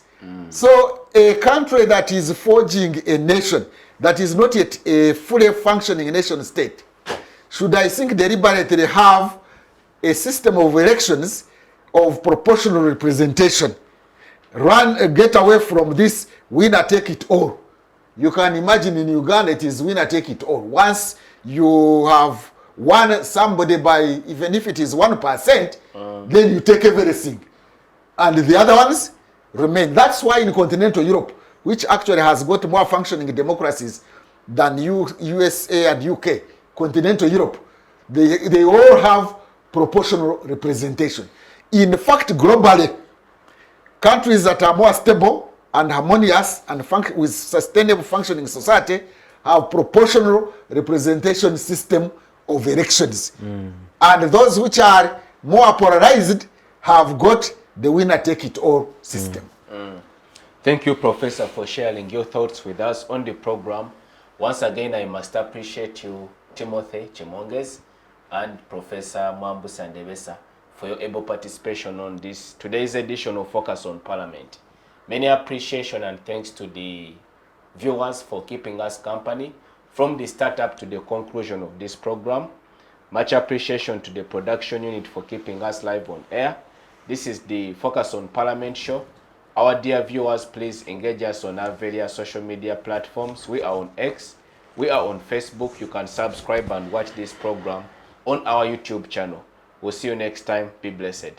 So a country that is forging a nation that is not yet a fully functioning nation state should, I think, deliberately have a system of elections of proportional representation. Get away from this winner take it all. You can imagine in Uganda it is winner take it all. Once you have won somebody by, even if it is 1%, then you take everything. And the other ones remain. That's why in continental Europe, which actually has got more functioning democracies than USA and UK, continental Europe, they all have proportional representation. In fact, globally, countries that are more stable and harmonious and with sustainable functioning society have proportional representation system of elections. And those which are more polarized have got the winner take it all system. Thank you, Professor, for sharing your thoughts with us on the program. Once again, I must appreciate you, Timothy Chimonges and Professor Mwambusa Ndebesa, for your able participation on today's edition of Focus on Parliament. Many appreciation and thanks to the viewers for keeping us company from the start up to the conclusion of this program. Much appreciation to the production unit for keeping us live on air. This is the Focus on Parliament show. Our dear viewers, please engage us on our various social media platforms. We are on X, we are on Facebook. You can subscribe and watch this program on our YouTube channel. We'll see you next time. Be blessed.